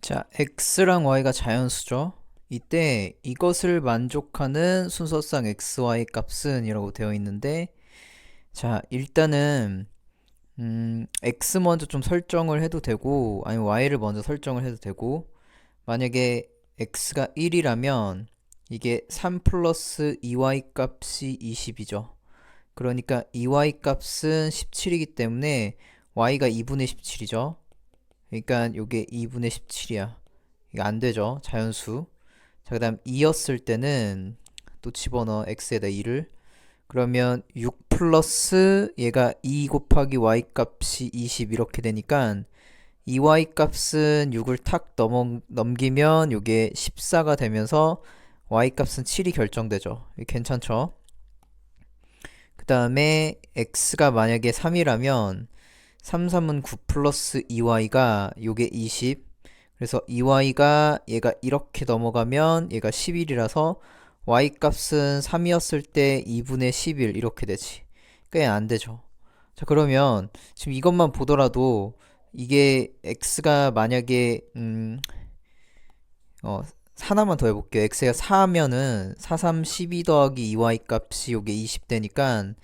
자, x랑 y가 자연수죠. 이때 이것을 만족하는 순서상 x, y 값은 이라고 되어 있는데, 자, 일단은 x 먼저 좀 설정을 해도 되고, 아니면 y를 먼저 설정을 해도 되고, 만약에 x가 1이라면 이게 3 플러스 2y 값이 20이죠. 그러니까 2y 값은 17이기 때문에 y가 2분의 17이죠. 그러니까 이게 2분의 17이야. 이거 안 되죠. 자연수. 자, 그 다음 2였을 때는 또 집어넣어. x에다 2를. 그러면 6 플러스 얘가 2 곱하기 y 값이 20 이렇게 되니까 2y 값은 6을 탁 넘기면 이게 14가 되면서 y 값은 7이 결정되죠. 괜찮죠? 그 다음에 x가 만약에 3이라면 3, 3은 9 플러스 2y가 요게 20. 그래서 2y가 얘가 이렇게 넘어가면 얘가 11이라서 y 값은 3이었을 때 2분의 11 이렇게 되지. 그게 안 되죠. 자, 그러면 지금 이것만 보더라도 이게 x가 만약에 하나만 더 해볼게요. x가 4면은 4, 3, 12 더하기 2y 값이 요게 20 되니까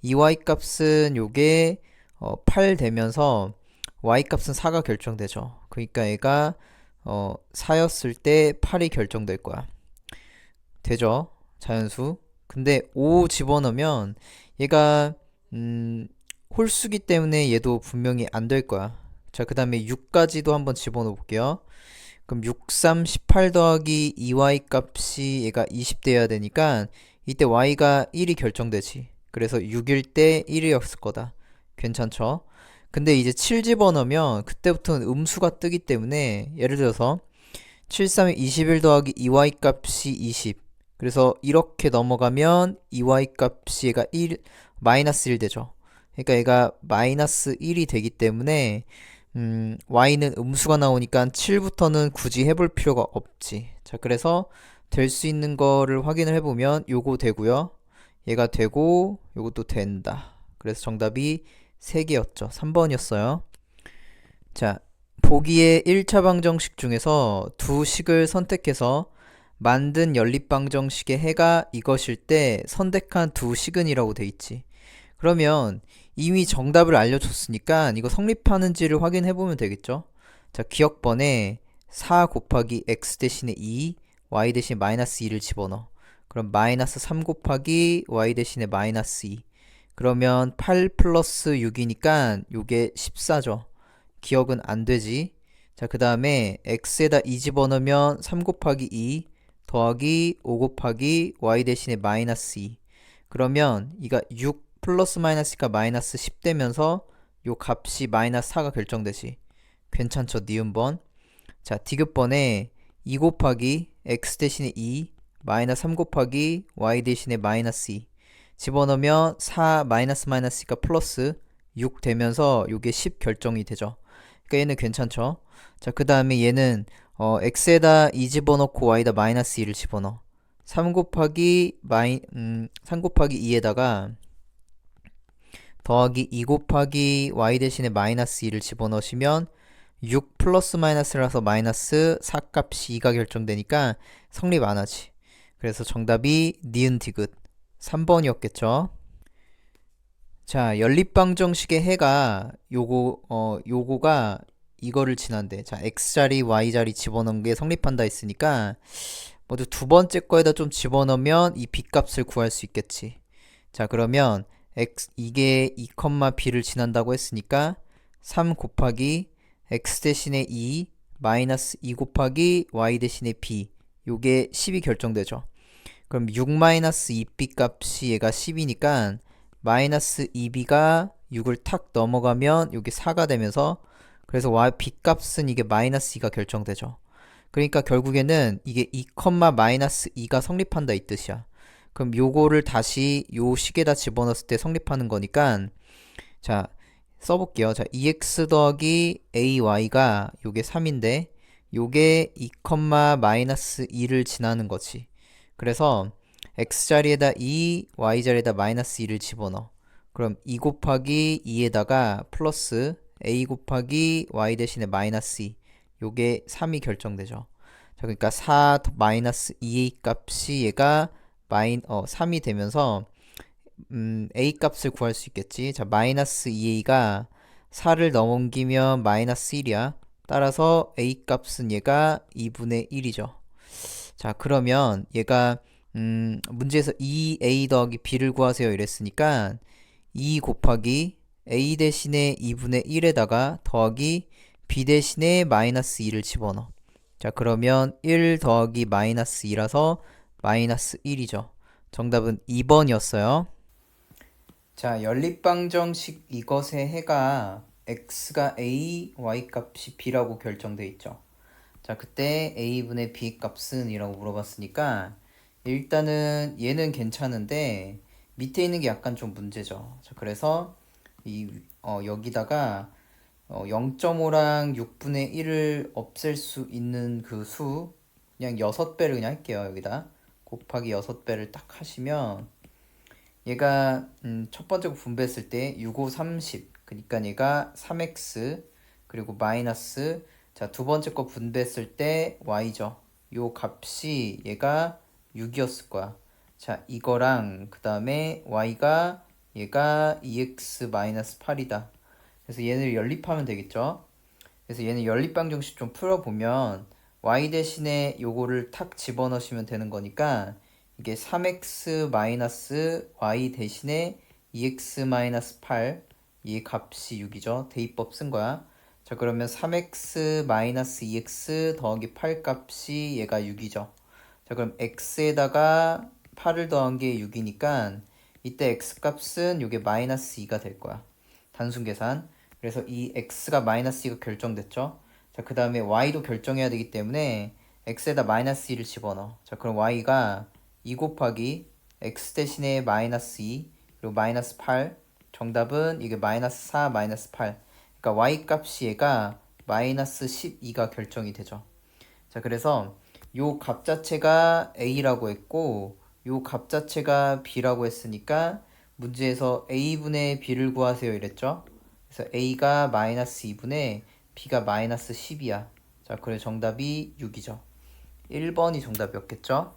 2y 값은 요게 8 되면서 y 값은 4가 결정되죠. 그러니까 얘가 4였을 때 8이 결정될 거야. 되죠? 자연수. 근데 5 집어넣으면 얘가 홀수기 때문에 얘도 분명히 안 될 거야. 자, 그 다음에 6까지도 한번 집어넣어 볼게요. 그럼 6, 3, 18 더하기 2y 값이 얘가 20 돼야 되니까 이때 y가 1이 결정되지. 그래서 6일 때 1이었을 거다. 괜찮죠? 근데 이제 7 집어넣으면 그때부터는 음수가 뜨기 때문에 예를 들어서 7, 3에 21 더하기 2y 값이 20. 그래서 이렇게 넘어가면 2y 값이 얘가 1, 마이너스 1 되죠. 그러니까 얘가 마이너스 1이 되기 때문에 y는 음수가 나오니까 7부터는 굳이 해볼 필요가 없지. 자, 그래서 될 수 있는 거를 확인을 해보면 요거 되고요. 얘가 되고 요것도 된다. 그래서 정답이 3개였죠. 3번이었어요. 자, 보기의 1차 방정식 중에서 두 식을 선택해서 만든 연립방정식의 해가 이것일 때 선택한 두 식은이라고 돼 있지. 그러면 이미 정답을 알려줬으니까 이거 성립하는지를 확인해 보면 되겠죠. 자, 기억번에 4 곱하기 x 대신에 2, y 대신에 마이너스 2를 집어넣어. 그럼 마이너스 3 곱하기 y 대신에 마이너스 2. 그러면 8 플러스 6이니까 요게 14죠. 기억은 안 되지. 자, 그 다음에 x에다 2 집어넣으면 3 곱하기 2 더하기 5 곱하기 y 대신에 마이너스 2. 그러면 이가 6 플러스 마이너스가 마이너스 10 되면서 요 값이 마이너스 4가 결정되지. 괜찮죠? 니은번. 자, 디귿번에 2 곱하기 x 대신에 2 마이너스 3 곱하기 y 대신에 마이너스 2 집어넣으면 4 마이너스 마이너스가 플러스 6 되면서 요게 10 결정이 되죠. 그러니까 얘는 괜찮죠? 자, 그 다음에 얘는 x에다 2 집어넣고 y에다 마이너스 2를 집어넣어. 3 곱하기 2에다가 더하기 2 곱하기 y 대신에 마이너스 2를 집어넣으시면 6 플러스 마이너스라서 마이너스 4 값이 2가 결정되니까 성립 안 하지. 그래서 정답이 니은 디귿 3번이었겠죠. 자, 연립방정식의 해가 요거가 이거를 지난대. 자, x자리, y자리 집어넣은 게 성립한다 했으니까 모두 두 번째 거에다 좀 집어넣으면 이 b값을 구할 수 있겠지. 자, 그러면 이게 2, b를 지난다고 했으니까 3 곱하기 x 대신에 2 마이너스 2 곱하기 y 대신에 b 요게 10이 결정되죠. 그럼 6 마이너스 2b 값이 얘가 10이니까 마이너스 2b가 6을 탁 넘어가면 요게 4가 되면서 그래서 b 값은 이게 마이너스 2가 결정되죠. 그러니까 결국에는 이게 2, 마이너스 2가 성립한다 이 뜻이야. 그럼 요거를 다시 요 식에다 집어넣었을 때 성립하는 거니까 자, 써볼게요. 자, 2x 더하기 ay가 요게 3인데 요게 2, 마이너스 2를 지나는 거지. 그래서 x자리에다 2, y자리에다 마이너스 2를 집어넣어. 그럼 2 곱하기 2에다가 플러스 a 곱하기 y 대신에 마이너스 2. 요게 3이 결정되죠. 자, 그러니까 4 마이너스 2a 값이 얘가 3이 되면서 a 값을 구할 수 있겠지. 자, 마이너스 2a가 4를 넘기면 마이너스 1이야. 따라서 a 값은 얘가 2분의 1이죠. 자, 그러면 얘가 문제에서 2a 더하기 b를 구하세요 이랬으니까 2 곱하기 a 대신에 2분의 1에다가 더하기 b 대신에 마이너스 2를 집어넣어. 자, 그러면 1 더하기 마이너스 2라서 마이너스 1이죠. 정답은 2번이었어요. 자, 연립방정식 이것의 해가 x가 a, y 값이 b라고 결정돼 있죠. 자, 그때 a분의 b 값은 이라고 물어봤으니까 일단은 얘는 괜찮은데 밑에 있는 게 약간 좀 문제죠. 자, 그래서 여기다가 0.5랑 6분의 1을 없앨 수 있는 그 수 그냥 6배를 그냥 할게요. 여기다 곱하기 6배를 딱 하시면 얘가 첫 번째 거 분배했을 때 6, 5, 30 그러니까 얘가 3x 그리고 마이너스 자, 두 번째 거 분배했을 때 y죠. 요 값이 얘가 6이었을 거야. 자, 이거랑 그 다음에 y가 얘가 2x-8이다. 그래서 얘를 연립하면 되겠죠. 그래서 얘는 연립방정식 좀 풀어보면 y 대신에 요거를 탁 집어넣으시면 되는 거니까 이게 3x-y 대신에 2x-8 이 값이 6이죠. 대입법 쓴 거야. 자, 그러면 3x-2x 더하기 8 값이 얘가 6이죠. 자, 그럼 x에다가 8을 더한 게 6이니까 이때 x 값은 요게 마이너스 2가 될 거야. 단순 계산. 그래서 이 x가 마이너스 2가 결정됐죠. 자, 그 다음에 y도 결정해야 되기 때문에 x에다 마이너스 2를 집어넣어. 자, 그럼 y가 2 곱하기 x 대신에 마이너스 2 그리고 마이너스 8 정답은 이게 마이너스 4 마이너스 8 그러니까 y 값이 얘가 마이너스 12가 결정이 되죠. 자, 그래서 요 값 자체가 a라고 했고 요 값 자체가 b라고 했으니까 문제에서 a분의 b를 구하세요 이랬죠. 그래서 a가 마이너스 2분의 b가 마이너스 10이야. 자, 그래서 정답이 6이죠. 1번이 정답이었겠죠.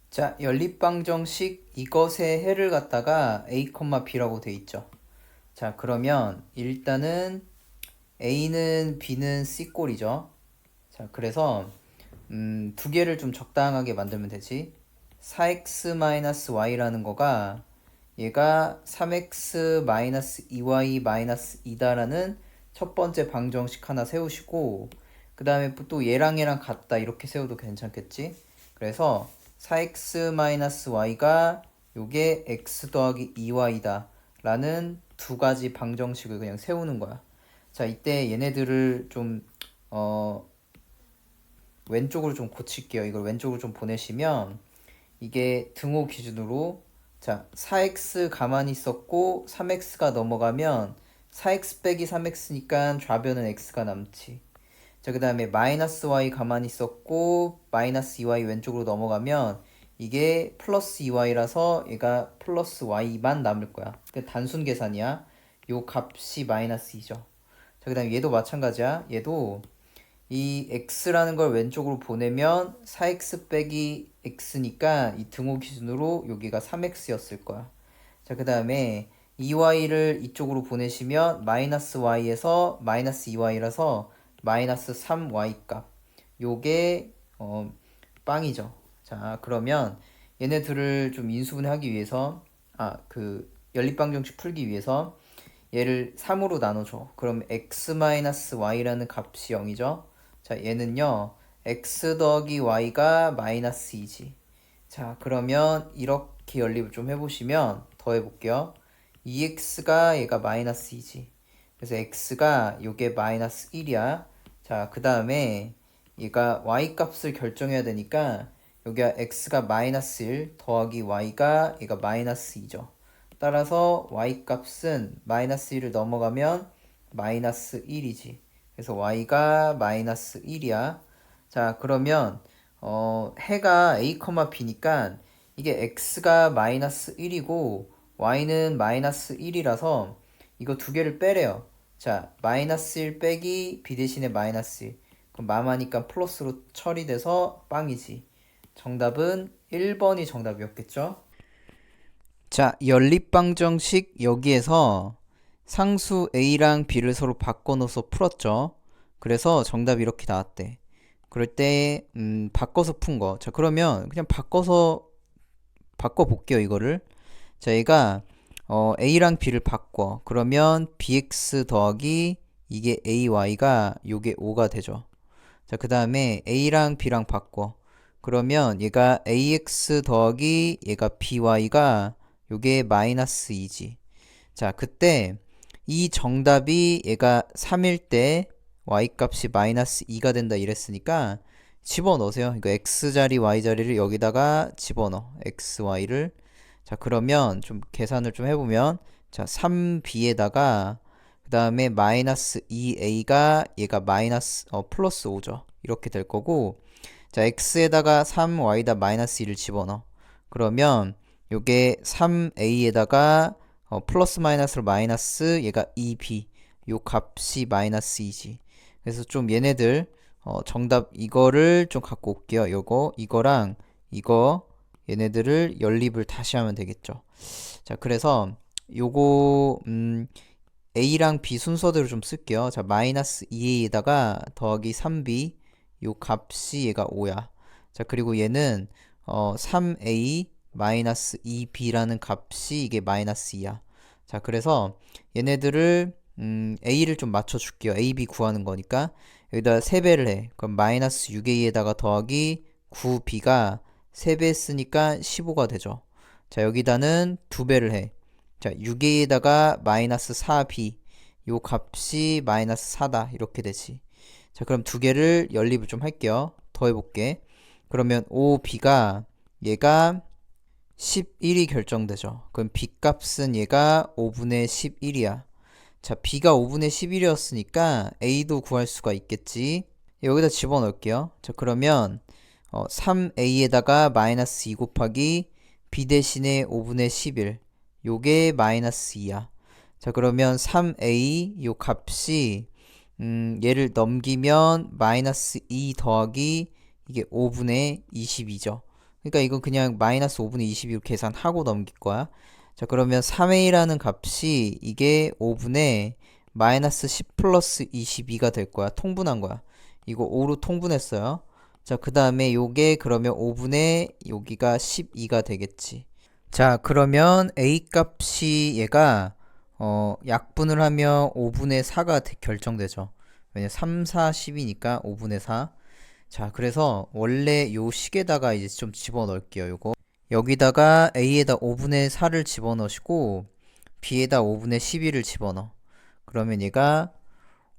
자, 연립방정식 이것의 해를 갖다가 a, b라고 돼 있죠. 자, 그러면 일단은 a는 b는 c꼴이죠. 자, 그래서 두 개를 좀 적당하게 만들면 되지. 4x-y라는 거가 얘가 3x-2y-2다라는 첫 번째 방정식 하나 세우시고 그 다음에 또 얘랑 같다 이렇게 세워도 괜찮겠지. 그래서 4x-y가 요게 x 더하기 2y다 라는 두 가지 방정식을 그냥 세우는 거야. 자, 이때 얘네들을 좀 왼쪽으로 좀 고칠게요. 이걸 왼쪽으로 좀 보내시면 이게 등호 기준으로 자, 4x 가만히 있었고 3x가 넘어가면 4x 빼기 3x니까 좌변은 x가 남지. 자, 그 다음에 마이너스 y 가만히 있었고 마이너스 2y 왼쪽으로 넘어가면 이게 플러스 2y라서 얘가 플러스 y만 남을 거야. 그러니까 단순 계산이야. 요 값이 마이너스 2죠. 자, 그 다음에 얘도 마찬가지야. 얘도 이 x라는 걸 왼쪽으로 보내면 4x 빼기 x니까 이 등호 기준으로 여기가 3x였을 거야. 자, 그 다음에 2y를 이쪽으로 보내시면 마이너스 y에서 마이너스 2y라서 마이너스 3y 값. 요게 빵이죠. 자, 그러면 얘네들을 좀 인수분해하기 위해서 그 연립방정식 풀기 위해서 얘를 3으로 나눠줘. 그럼 x-y라는 값이 0이죠. 자, 얘는요 x 더하기 y가 마이너스 2지. 자, 그러면 이렇게 연립을 좀 해보시면 더 해볼게요. 2x가 얘가 마이너스 2지. 그래서 x가 요게 마이너스 1이야. 자, 그 다음에 얘가 y 값을 결정해야 되니까 여기가 x가 마이너스 1 더하기 y가 얘가 마이너스 2죠. 따라서 y 값은 마이너스 1을 넘어가면 마이너스 1이지. 그래서 y가 마이너스 1이야. 자, 그러면 해가 a, b니까 이게 x가 마이너스 1이고 y는 마이너스 1이라서 이거 두 개를 빼래요. 자, 마이너스 1 빼기 b 대신에 마이너스 1. 그럼 마마니까 플러스로 처리돼서 빵이지. 정답은 1번이 정답이었겠죠? 자, 연립방정식 여기에서 상수 a랑 b를 서로 바꿔놓어서 풀었죠. 그래서 정답이 이렇게 나왔대. 그럴 때 바꿔서 푼 거. 자, 그러면 그냥 바꿔볼게요, 이거를. 자, 얘가 a랑 b를 바꿔. 그러면 bx 더하기 이게 ay가 요게 5가 되죠. 자, 그 다음에 a랑 b랑 바꿔. 그러면 얘가 ax 더하기 얘가 by가 요게 마이너스 2지. 자, 그때 이 정답이 얘가 3일 때 y값이 마이너스 2가 된다 이랬으니까 집어넣으세요. 이거 x자리 y자리를 여기다가 집어넣어. xy를. 자, 그러면 좀 계산을 좀 해보면 자, 3b에다가 그 다음에 마이너스 2a가 얘가 플러스 5죠. 이렇게 될 거고 자, x에다가 3y에다 마이너스 2를 집어넣어. 그러면 요게 3a에다가 플러스 마이너스로 마이너스 얘가 2b 요 값이 마이너스 2지. 그래서 좀 얘네들 정답 이거를 좀 갖고 올게요. 이거랑 이거 얘네들을 연립을 다시 하면 되겠죠. 자, 그래서 요거 a랑 b 순서대로 좀 쓸게요. 자, 마이너스 2a에다가 더하기 3b 요 값이 얘가 5야. 자, 그리고 얘는 3a 마이너스 2b라는 값이 이게 마이너스 2야. 자, 그래서 얘네들을 a를 좀 맞춰줄게요. a, b 구하는 거니까 여기다 3배를 해. 그럼 마이너스 6a에다가 더하기 9b가 3배 했으니까 15가 되죠. 자, 여기다는 2배를 해. 자, 6a에다가 마이너스 4b 요 값이 마이너스 4다 이렇게 되지. 자, 그럼 두 개를 연립을 좀 할게요. 더해볼게. 그러면 5b가 얘가 11이 결정되죠. 그럼 b 값은 얘가 5분의 11이야. 자, b가 5분의 11이었으니까 a도 구할 수가 있겠지. 여기다 집어넣을게요. 자, 그러면 3a에다가 마이너스 2 곱하기 b 대신에 5분의 11 요게 마이너스 2야. 자, 그러면 3a 요 값이 얘를 넘기면 마이너스 2 더하기 이게 5분의 22죠. 그러니까 이건 그냥 마이너스 5분의 22로 계산하고 넘길 거야. 자, 그러면 3a라는 값이 이게 5분의 마이너스 10 플러스 22가 될 거야. 통분한 거야. 이거 5로 통분했어요. 자, 그 다음에 요게 그러면 5분의 여기가 12가 되겠지. 자, 그러면 a 값이 얘가 약분을 하면 5분의 4가 결정되죠. 왜냐 3, 4, 10이니까 5분의 4. 자, 그래서 원래 요 식에다가 이제 좀 집어넣을게요. 요거 여기다가 a에다 5분의 4를 집어넣으시고 b에다 5분의 12를 집어넣어. 그러면 얘가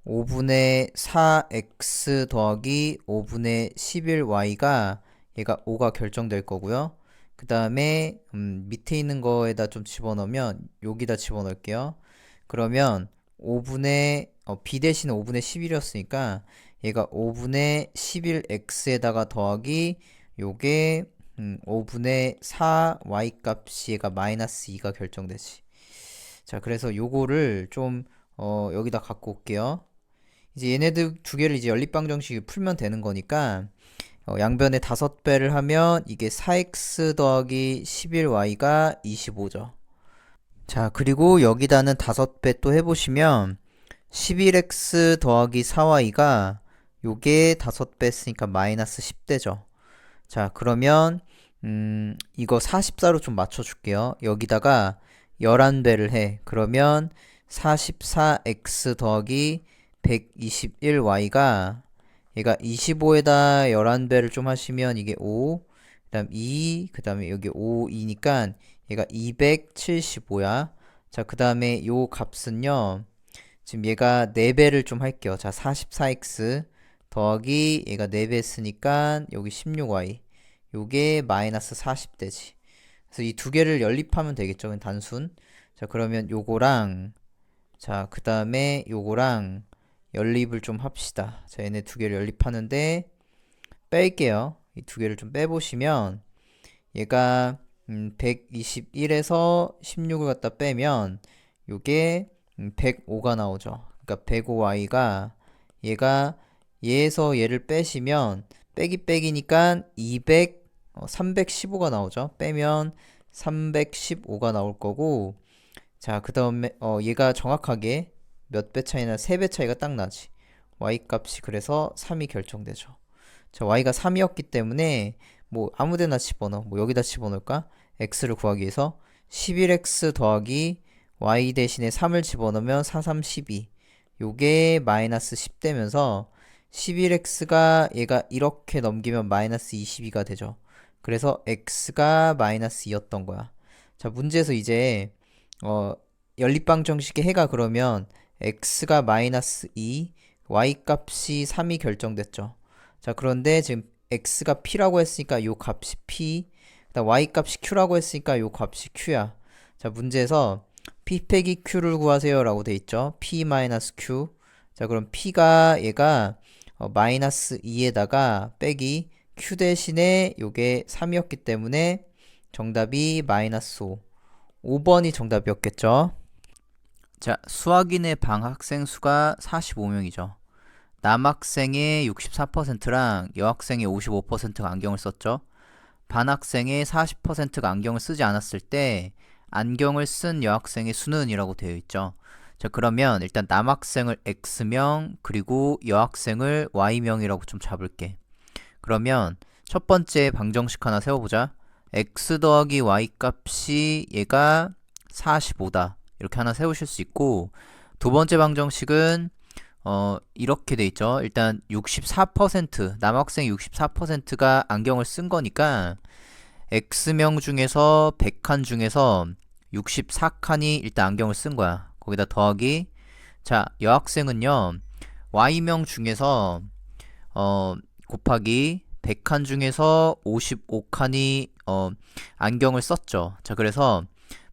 5분의 4x 더하기 5분의 11y가 얘가 5가 결정될 거고요. 그 다음에 밑에 있는 거에다 좀 집어넣으면 여기다 집어넣을게요. 그러면 5분의 b 대신에 5분의 11이었으니까 얘가 5분의 11x에다가 더하기 요게 5분의 4y 값이 얘가 마이너스 2가 결정되지. 자, 그래서 요거를 좀 여기다 갖고 올게요. 이제 얘네들 두 개를 이제 연립방정식을 풀면 되는 거니까 양변에 5배를 하면 이게 4x 더하기 11y가 25죠. 자, 그리고 여기다는 5배 또 해보시면 11x 더하기 4y가 요게 5배 했으니까 마이너스 10되죠. 자, 그러면 이거 44로 좀 맞춰줄게요. 여기다가 11배를 해. 그러면 44x 더하기 121y가 얘가 25에다 11배를 좀 하시면 이게 5, 그 다음 2, 그 다음에 여기 5, 2니까 얘가 275야. 자, 그 다음에 요 값은요. 지금 얘가 4배를 좀 할게요. 자, 44x 더하기 얘가 4배 했으니까 여기 16y. 요게 마이너스 40되지. 그래서 이 두 개를 연립하면 되겠죠. 그냥 단순. 자, 그러면 요거랑 자, 그 다음에 요거랑 연립을 좀 합시다. 자, 얘네 두 개를 연립하는데 뺄게요. 이 두 개를 좀 빼보시면 얘가 121에서 16을 갖다 빼면 요게 105가 나오죠. 그러니까 105y가 얘가 얘에서 얘를 빼시면 빼기 빼기니까 315가 나오죠. 빼면 315가 나올 거고, 자, 그 다음에 얘가 정확하게 몇 배 차이나 3배 차이가 딱 나지. y 값이 그래서 3이 결정되죠. 자, y가 3이었기 때문에 뭐 아무데나 집어넣어. 뭐 여기다 집어넣을까? x를 구하기 위해서 11x 더하기 y 대신에 3을 집어넣으면 4, 3, 12. 요게 마이너스 10 되면서 11x가 얘가 이렇게 넘기면 마이너스 22가 되죠. 그래서 x가 마이너스 2였던 거야. 자, 문제에서 이제 연립방 정식의 해가 그러면 x가 마이너스 2, y 값이 3이 결정됐죠. 자, 그런데 지금 x가 p라고 했으니까 요 값이 p, 그다음 y 값이 q라고 했으니까 요 값이 q야. 자, 문제에서 p 빼기 q를 구하세요 라고 돼 있죠. p 마이너스 q. 자, 그럼 p가 얘가 마이너스 2에다가 빼기 q 대신에 요게 3이었기 때문에 정답이 마이너스 5. 5번이 정답이었겠죠. 자, 수학인의 방학생 수가 45명이죠. 남학생의 64%랑 여학생의 55%가 안경을 썼죠. 반학생의 40%가 안경을 쓰지 않았을 때 안경을 쓴 여학생의 수는 이라고 되어 있죠. 자, 그러면 일단 남학생을 X명 그리고 여학생을 Y명이라고 좀 잡을게. 그러면 첫 번째 방정식 하나 세워보자. X 더하기 Y 값이 얘가 45다. 이렇게 하나 세우실 수 있고, 두 번째 방정식은 이렇게 돼 있죠. 일단 64%, 남학생 64%가 안경을 쓴 거니까 X명 중에서 100칸 중에서 64칸이 일단 안경을 쓴 거야. 거기다 더하기, 자, 여학생은요, Y명 중에서 곱하기 100칸 중에서 55칸이 안경을 썼죠. 자, 그래서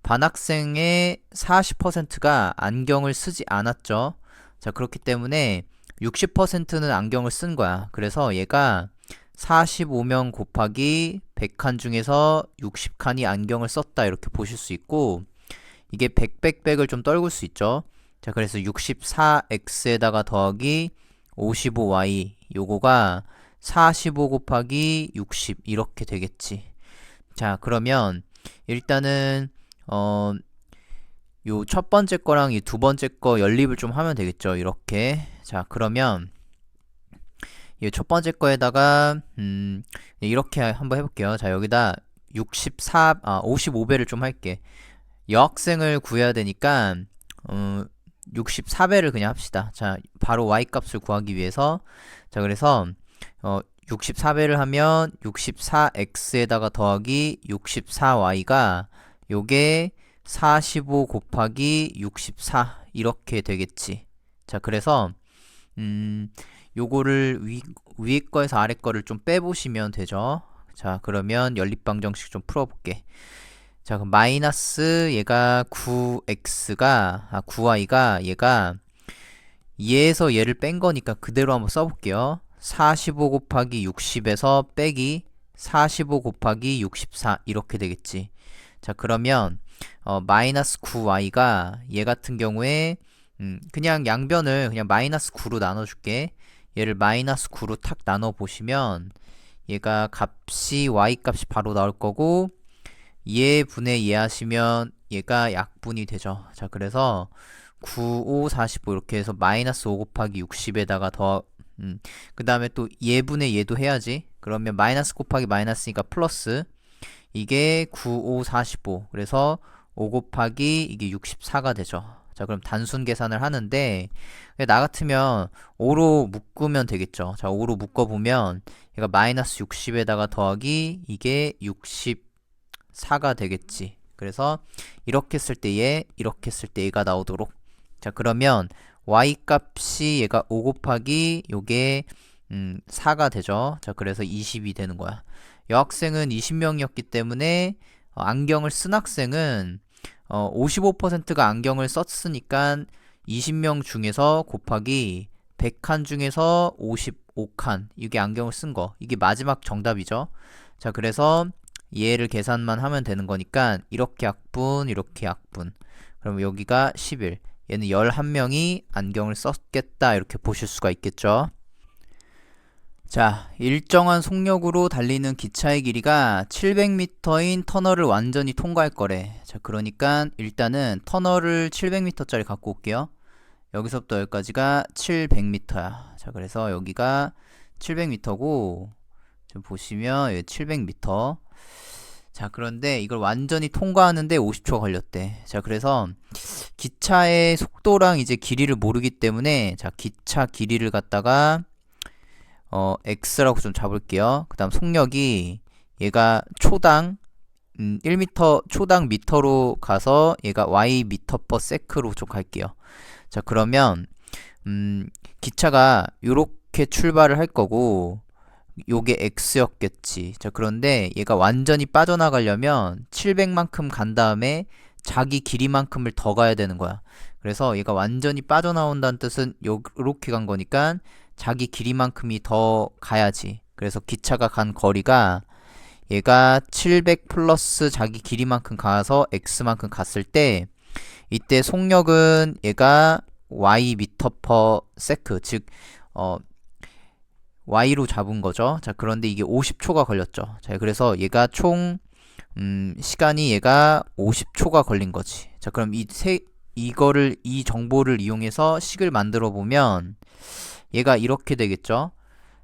반학생의 40%가 안경을 쓰지 않았죠. 자, 그렇기 때문에 60%는 안경을 쓴 거야. 그래서 얘가 45명 곱하기 100칸 중에서 60칸이 안경을 썼다 이렇게 보실 수 있고, 이게 100을 좀 떨굴 수 있죠. 자, 그래서 64x에다가 더하기 55y 요거가 45 곱하기 60 이렇게 되겠지. 자, 그러면 일단은 요 첫 번째 거랑 이 두 번째 거 연립을 좀 하면 되겠죠. 이렇게. 자, 그러면 이 첫 번째 거에다가 이렇게 한번 해볼게요. 자, 여기다 55배를 좀 할게. 여학생을 구해야 되니까 64배를 그냥 합시다. 자, 바로 y 값을 구하기 위해서, 자, 그래서 64배를 하면 64x에다가 더하기 64y가 요게 45 곱하기 64 이렇게 되겠지. 자, 그래서 요거를 위에 거에서 아래 거를 좀 빼보시면 되죠. 자, 그러면 연립방정식 좀 풀어볼게. 자, 그럼 마이너스 얘가 9y가 얘가 얘에서 얘를 뺀 거니까 그대로 한번 써볼게요. 45 곱하기 60에서 빼기 45 곱하기 64 이렇게 되겠지. 자, 그러면 마이너스 9y가 얘 같은 경우에 그냥 양변을 그냥 마이너스 9로 나눠줄게. 얘를 마이너스 9로 탁 나눠보시면 얘가 값이 y 값이 바로 나올 거고, 얘 분의 얘 하시면 얘가 약분이 되죠. 자, 그래서 9, 5, 45 이렇게 해서 마이너스 5 곱하기 60에다가 더 그 다음에 또 얘분의 얘도 해야지. 그러면 마이너스 곱하기 마이너스니까 플러스, 이게 9, 5, 45 그래서 5 곱하기 이게 64가 되죠. 자, 그럼 단순 계산을 하는데 나 같으면 5로 묶으면 되겠죠. 자, 5로 묶어보면 얘가 마이너스 60에다가 더하기 이게 64가 되겠지. 그래서 이렇게 했을 때 얘, 이렇게 했을 때 얘가 나오도록. 자, 그러면 y 값이 얘가 5 곱하기 요게 4가 되죠. 자, 그래서 20이 되는 거야. 여학생은 20명이었기 때문에 안경을 쓴 학생은 55%가 안경을 썼으니까 20명 중에서 곱하기 100칸 중에서 55칸, 이게 안경을 쓴 거, 이게 마지막 정답이죠. 자, 그래서 얘를 계산만 하면 되는 거니까 이렇게 약분, 이렇게 약분. 그럼 여기가 11, 얘는 11명이 안경을 썼겠다 이렇게 보실 수가 있겠죠. 자, 일정한 속력으로 달리는 기차의 길이가 700m인 터널을 완전히 통과할 거래. 자, 그러니까 일단은 터널을 700m짜리 갖고 올게요. 여기서부터 여기까지가 700m야. 자, 그래서 여기가 700m고 좀 보시면 여기 700m. 자, 그런데 이걸 완전히 통과하는데 50초가 걸렸대. 자, 그래서 기차의 속도랑 이제 길이를 모르기 때문에 자, 기차 길이를 갖다가 x라고 좀 잡을게요. 그 다음 속력이 얘가 초당 1m 초당 미터로 가서 얘가 y 미터 퍼 세크로 좀 갈게요. 자, 그러면 기차가 요렇게 출발을 할 거고 요게 x였겠지. 자, 그런데 얘가 완전히 빠져나가려면 700만큼 간 다음에 자기 길이만큼을 더 가야 되는 거야. 그래서 얘가 완전히 빠져나온다는 뜻은 요렇게 간 거니까 자기 길이만큼이 더 가야지. 그래서 기차가 간 거리가 얘가 700 플러스 자기 길이만큼 가서 x만큼 갔을 때 이때 속력은 얘가 y 미터 퍼 세크 즉 y로 잡은 거죠. 자, 그런데 이게 50초가 걸렸죠. 자, 그래서 얘가 총 시간이 얘가 50초가 걸린 거지. 자, 그럼 이 정보를 이용해서 식을 만들어 보면 얘가 이렇게 되겠죠.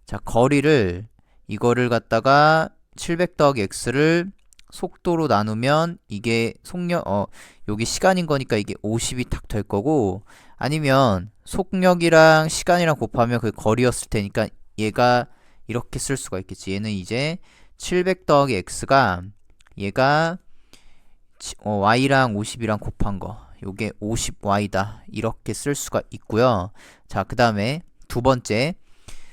자, 거리를 이거를 갖다가 700 더하기 x를 속도로 나누면 이게 여기 시간인 거니까 이게 50이 딱 될 거고, 아니면 속력이랑 시간이랑 곱하면 그 거리였을 테니까 얘가 이렇게 쓸 수가 있겠지. 얘는 이제 700 더하기 x가 얘가 y랑 50이랑 곱한 거, 요게 50y다 이렇게 쓸 수가 있고요. 자, 그 다음에 두 번째,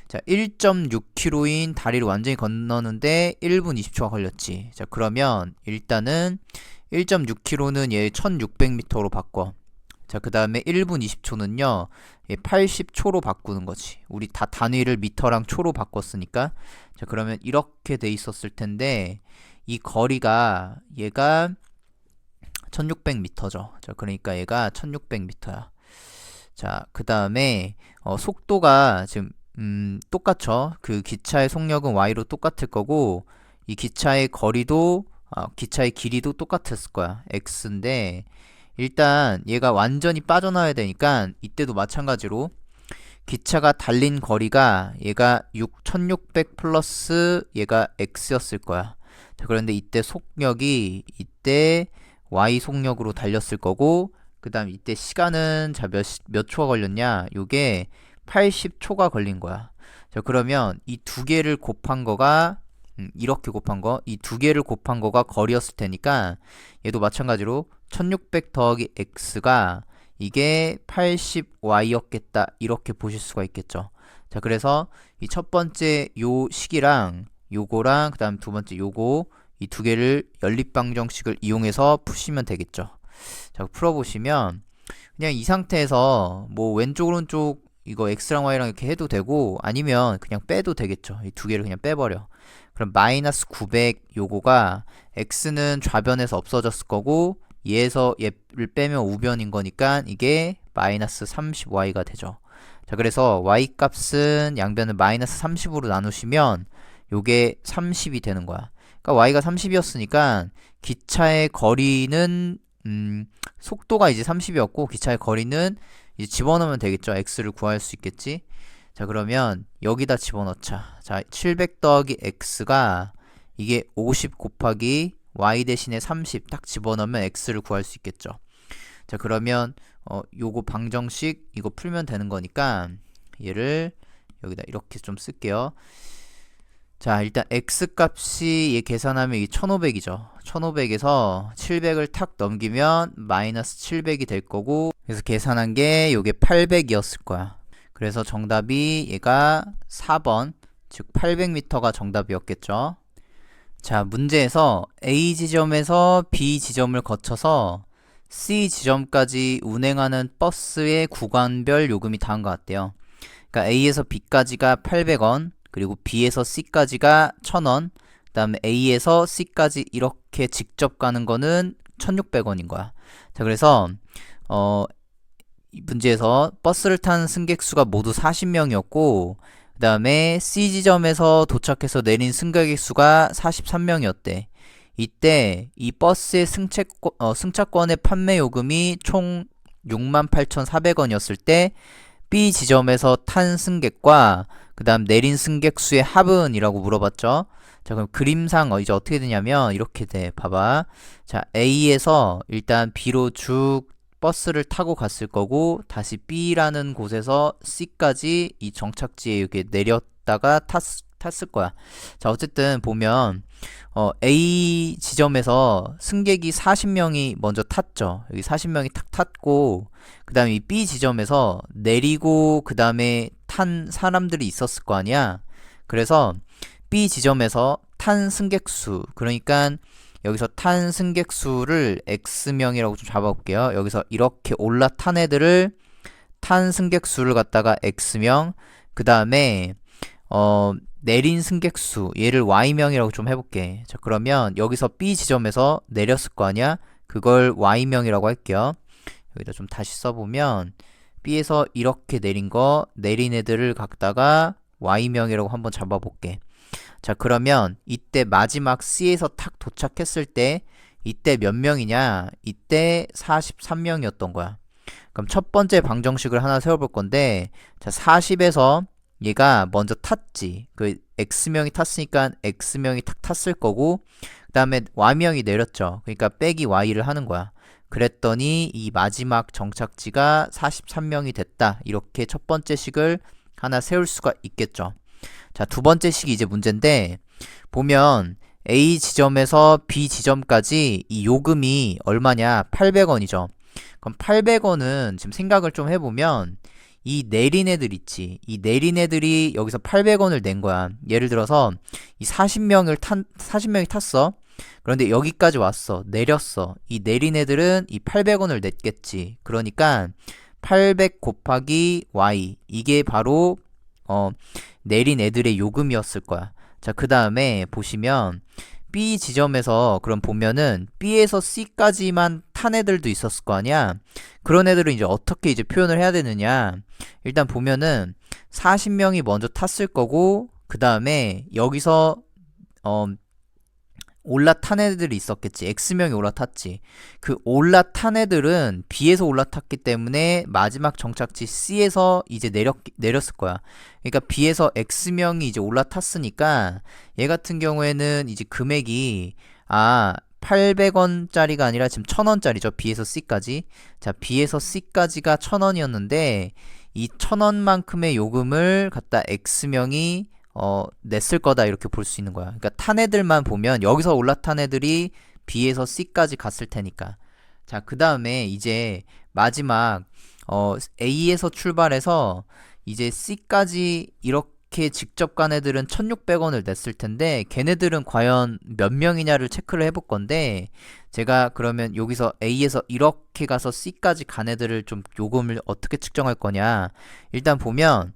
자, 1.6km인 다리를 완전히 건너는데 1분 20초가 걸렸지. 자, 그러면 일단은 1.6km는 얘 1600m로 바꿔. 자, 그 다음에 1분 20초는요, 얘 80초로 바꾸는 거지. 우리 다 단위를 미터랑 초로 바꿨으니까. 자, 그러면 이렇게 돼 있었을 텐데, 이 거리가 얘가 1600m죠. 자, 그러니까 얘가 1600m야. 자, 그 다음에 속도가 지금 똑같죠. 그 기차의 속력은 y로 똑같을 거고, 이 기차의 거리도 기차의 길이도 똑같았을 거야. x인데 일단 얘가 완전히 빠져나와야 되니까 이때도 마찬가지로 기차가 달린 거리가 얘가 1600 플러스 얘가 x였을 거야. 자, 그런데 이때 속력이 이때 y 속력으로 달렸을 거고, 그 다음 이때 시간은 자, 몇 초가 걸렸냐? 요게 80초가 걸린 거야. 자, 그러면 이 두 개를 곱한 거가 이렇게 곱한 거, 이 두 개를 곱한 거가 거리였을 테니까 얘도 마찬가지로 1600 더하기 x가 이게 80y였겠다 이렇게 보실 수가 있겠죠. 자, 그래서 이 첫 번째 요 식이랑 요거랑 그 다음 두 번째 요거 이 두 개를 연립방정식을 이용해서 푸시면 되겠죠. 자, 풀어보시면 그냥 이 상태에서 뭐 왼쪽 오른쪽 이거 x랑 y랑 이렇게 해도 되고, 아니면 그냥 빼도 되겠죠. 이 두 개를 그냥 빼버려. 그럼 마이너스 900 요거가 x는 좌변에서 없어졌을 거고, 얘에서 얘를 빼면 우변인 거니까 이게 마이너스 30y가 되죠. 자, 그래서 y 값은 양변을 마이너스 30으로 나누시면 요게 30이 되는 거야. 그러니까 y가 30이었으니까 기차의 거리는 속도가 이제 30이었고 기차의 거리는 이제 집어넣으면 되겠죠. x를 구할 수 있겠지. 자, 그러면 여기다 집어넣자. 자, 700 더하기 x가 이게 50 곱하기 y 대신에 30 딱 집어넣으면 x를 구할 수 있겠죠. 자, 그러면 요거 방정식 이거 풀면 되는 거니까 얘를 여기다 이렇게 좀 쓸게요. 자, 일단 x값이 얘 계산하면 이게 1500이죠. 1500에서 700을 탁 넘기면 마이너스 700이 될 거고, 그래서 계산한 게 요게 800이었을 거야. 그래서 정답이 얘가 4번, 즉 800m가 정답이었겠죠. 자, 문제에서 A 지점에서 B 지점을 거쳐서 C 지점까지 운행하는 버스의 구간별 요금이 다음과 같대요. 그러니까 A에서 B까지가 800원, 그리고 B에서 C까지가 1000원, 그 다음에 A에서 C까지 이렇게 직접 가는 거는 1600원인 거야. 자, 그래서 이 문제에서 버스를 탄 승객 수가 모두 40명이었고 그 다음에 C 지점에서 도착해서 내린 승객의 수가 43명이었대. 이때 이 버스의 승차권의 판매 요금이 총 68,400원이었을 때 B 지점에서 탄 승객과 그 다음 내린 승객 수의 합은? 이라고 물어봤죠. 자, 그럼 그림상 이제 어떻게 되냐면 이렇게 돼. 봐봐. 자, A에서 일단 B로 쭉 버스를 타고 갔을 거고 다시 B라는 곳에서 C까지 이 정착지에 이렇게 내렸다가 탔을 거야. 자, 어쨌든 보면 A 지점에서 승객이 40명이 먼저 탔죠. 여기 40명이 탁 탔고 그 다음에 이 B 지점에서 내리고 그 다음에 탄 사람들이 있었을 거 아니야. 그래서 B 지점에서 탄 승객 수, 그러니까 여기서 탄 승객 수를 X명이라고 좀 잡아볼게요. 여기서 이렇게 올라탄 애들을 탄 승객 수를 갖다가 X명, 그 다음에 내린 승객 수, 얘를 Y명이라고 좀 해볼게. 자, 그러면 여기서 B 지점에서 내렸을 거 아니야? 그걸 Y명이라고 할게요. 여기다 좀 다시 써보면 B에서 이렇게 내린 애들을 갖다가 Y명이라고 한번 잡아볼게. 자, 그러면 이때 마지막 C에서 탁 도착했을 때 이때 몇 명이냐? 이때 43명이었던 거야. 그럼 첫 번째 방정식을 하나 세워볼 건데, 자, 40에서 얘가 먼저 탔지. 그 X명이 탔으니까 X명이 탁 탔을 거고, 그 다음에 Y명이 내렸죠. 그러니까 빼기 Y를 하는 거야. 그랬더니 이 마지막 정착지가 43명이 됐다. 이렇게 첫 번째 식을 하나 세울 수가 있겠죠. 자, 두 번째 식이 이제 문제인데, 보면 A 지점에서 B 지점까지 이 요금이 얼마냐? 800원이죠. 그럼 800원은 지금 생각을 좀 해보면 이 내린 애들 있지. 이 내린 애들이 여기서 800원을 낸 거야. 예를 들어서 이 40명이 탔어. 그런데 여기까지 왔어. 내렸어. 이 내린 애들은 이 800원을 냈겠지. 그러니까 800 곱하기 Y. 이게 바로 내린 애들의 요금이었을 거야. 자, 그 다음에 보시면 B 지점에서 그럼 보면은 B에서 C까지만 탄 애들도 있었을 거 아니야. 그런 애들은 이제 어떻게 이제 표현을 해야 되느냐. 일단 보면은 40명이 먼저 탔을 거고 그 다음에 여기서 올라탄 애들이 있었겠지. X명이 올라탔지. 그 올라탄 애들은 B에서 올라탔기 때문에 마지막 정착지 C에서 이제 내렸을 거야. 그러니까 B에서 X명이 이제 올라탔으니까 얘 같은 경우에는 이제 금액이 800원짜리가 아니라 지금 1000원짜리죠. B에서 C까지. 자, B에서 C까지가 1000원이었는데 이 1000원만큼의 요금을 갖다 X명이 냈을 거다 이렇게 볼 수 있는 거야. 그러니까 탄 애들만 보면 여기서 올라탄 애들이 B에서 C까지 갔을 테니까. 자, 그 다음에 이제 마지막 A에서 출발해서 이제 C까지 이렇게 직접 간 애들은 1600원을 냈을 텐데 걔네들은 과연 몇 명이냐를 체크를 해볼 건데 제가 그러면 여기서 A에서 이렇게 가서 C까지 간 애들을 좀 요금을 어떻게 측정할 거냐. 일단 보면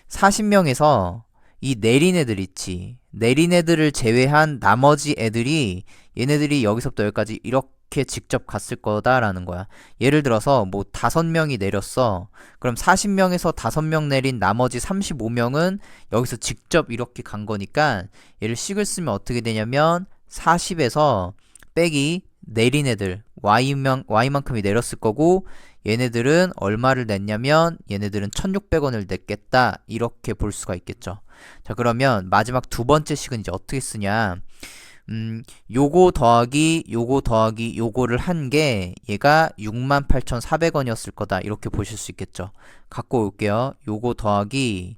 40명에서 이 내린 애들 있지. 내린 애들을 제외한 나머지 애들이 얘네들이 여기서부터 여기까지 이렇게 직접 갔을 거다라는 거야. 예를 들어서 뭐 5명이 내렸어. 그럼 40명에서 5명 내린 나머지 35명은 여기서 직접 이렇게 간 거니까 얘를 식을 쓰면 어떻게 되냐면 40에서 빼기 내린 애들 Y만큼이 내렸을 거고 얘네들은 얼마를 냈냐면 얘네들은 1600원을 냈겠다 이렇게 볼 수가 있겠죠. 자, 그러면 마지막 두 번째 식은 이제 어떻게 쓰냐. 요거 더하기 요거를 한 게 얘가 68,400원이었을 거다 이렇게 보실 수 있겠죠. 갖고 올게요. 요거 더하기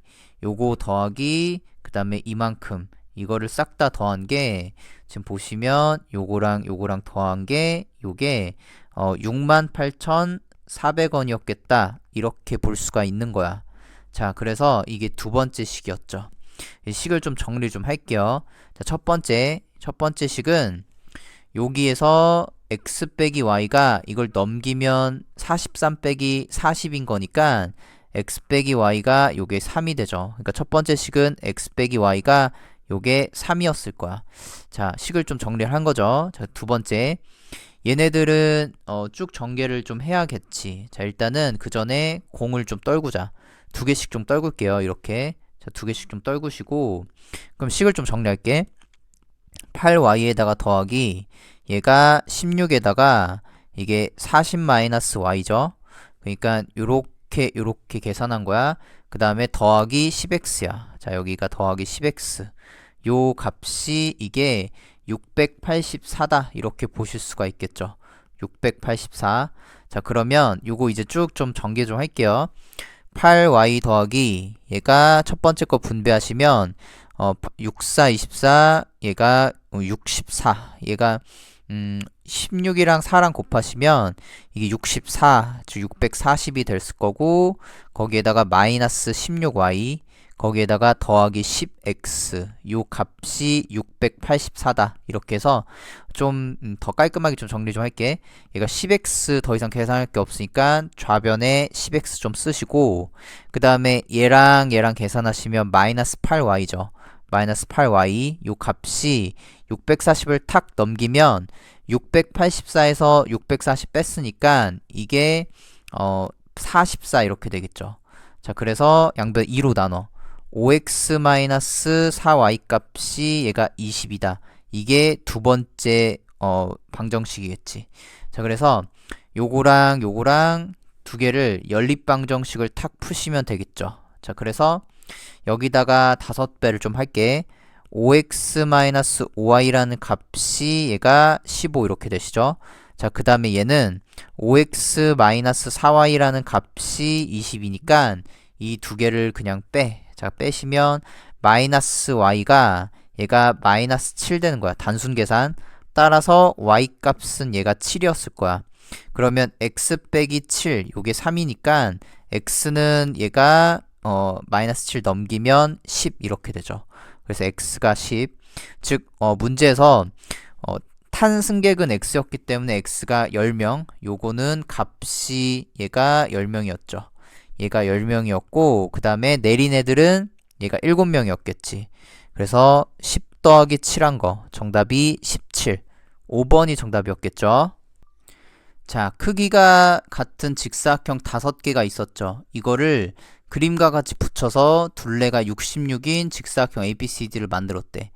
그 다음에 이만큼 이거를 싹 다 더한 게 지금 보시면 요거랑 더한 게 요게 68,400원이었겠다 이렇게 볼 수가 있는 거야. 자, 그래서 이게 두 번째 식이었죠. 식을 좀 정리 좀 할게요. 자, 첫 번째 식은 여기에서 x 빼기 y가 이걸 넘기면 43 빼기 40인 거니까 x 빼기 y가 요게 3이 되죠. 그러니까 첫 번째 식은 x 빼기 y가 요게 3이었을 거야. 자, 식을 좀 정리를 한 거죠. 자, 두 번째 얘네들은 쭉 전개를 좀 해야겠지. 자, 일단은 그 전에 공을 좀 떨구자. 두 개씩 좀 떨굴게요. 이렇게. 자, 두 개씩 좀 떨구시고 그럼 식을 좀 정리할게. 8y에다가 더하기 얘가 16에다가 이게 40-y죠. 그러니까 요렇게 계산한 거야. 그 다음에 더하기 10x야. 자, 여기가 더하기 10x. 요 값이 이게 684다. 이렇게 보실 수가 있겠죠. 684. 자, 그러면 요거 이제 쭉 좀 전개 좀 할게요. 8y 더하기 얘가 첫 번째 거 분배하시면 64, 24 얘가 64 얘가 16이랑 4랑 곱하시면 이게 64, 즉 640이 될 거고 거기에다가 마이너스 16y 거기에다가 더하기 10x 요 값이 684다. 이렇게 해서 좀 더 깔끔하게 좀 정리 좀 할게. 얘가 10x 더 이상 계산할 게 없으니까 좌변에 10x 좀 쓰시고 그 다음에 얘랑 계산하시면 마이너스 8y죠. 마이너스 8y 요 값이 640을 탁 넘기면 684에서 640 뺐으니까 이게 44 이렇게 되겠죠. 자, 그래서 양변 2로 나눠 5x-4y 값이 얘가 20이다. 이게 두 번째 방정식이겠지. 자, 그래서 요거랑 두 개를 연립방정식을 탁 푸시면 되겠죠. 자, 그래서 여기다가 5배를 좀 할게. 5x-5y라는 값이 얘가 15 이렇게 되시죠. 자, 그 다음에 얘는 5x-4y라는 값이 20이니까 이 두 개를 그냥 빼. 자, 빼시면 마이너스 y가 얘가 마이너스 7 되는 거야. 단순 계산. 따라서 y 값은 얘가 7이었을 거야. 그러면 x 빼기 7 요게 3이니까 x는 얘가 마이너스 7 넘기면 10 이렇게 되죠. 그래서 x가 10. 즉 문제에서 탄 승객은 x였기 때문에 x가 10명. 요거는 값이 얘가 10명이었죠. 얘가 10명이었고 그 다음에 내린 애들은 얘가 7명이었겠지. 그래서 10 더하기 7한 거 정답이 17. 5번이 정답이었겠죠. 자, 크기가 같은 직사각형 5개가 있었죠. 이거를 그림과 같이 붙여서 둘레가 66인 직사각형 ABCD를 만들었대.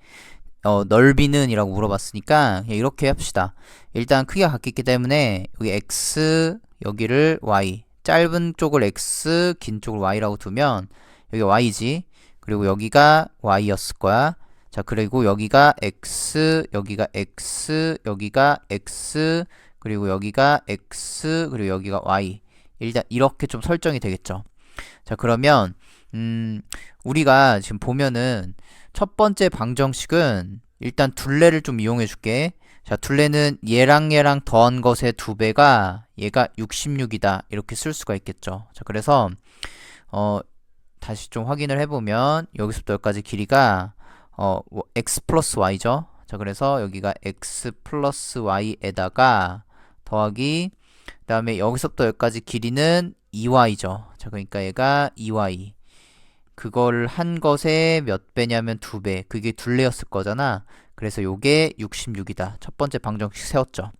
넓이는 이라고 물어봤으니까 이렇게 합시다. 일단 크기가 같기 때문에 여기 x 여기를 y 짧은 쪽을 x 긴 쪽을 y라고 두면 여기 y지. 그리고 여기가 y였을 거야. 자, 그리고 여기가 x 여기가 x 여기가 x 그리고 여기가 x 그리고 여기가 y. 일단 이렇게 좀 설정이 되겠죠. 자, 그러면 우리가 지금 보면은 첫 번째 방정식은 일단 둘레를 좀 이용해 줄게. 자, 둘레는 얘랑 더한 것의 2배가 얘가 66이다. 이렇게 쓸 수가 있겠죠. 자, 그래서 다시 좀 확인을 해보면 여기서부터 여기까지 길이가 x 플러스 y죠. 자, 그래서 여기가 x 플러스 y에다가 더하기 그 다음에 여기서부터 여기까지 길이는 2y죠. 자, 그러니까 얘가 2y 그걸 한 것의 몇 배냐면 2배. 그게 둘레였을 거잖아. 그래서 요게 66이다. 첫 번째 방정식 세웠죠.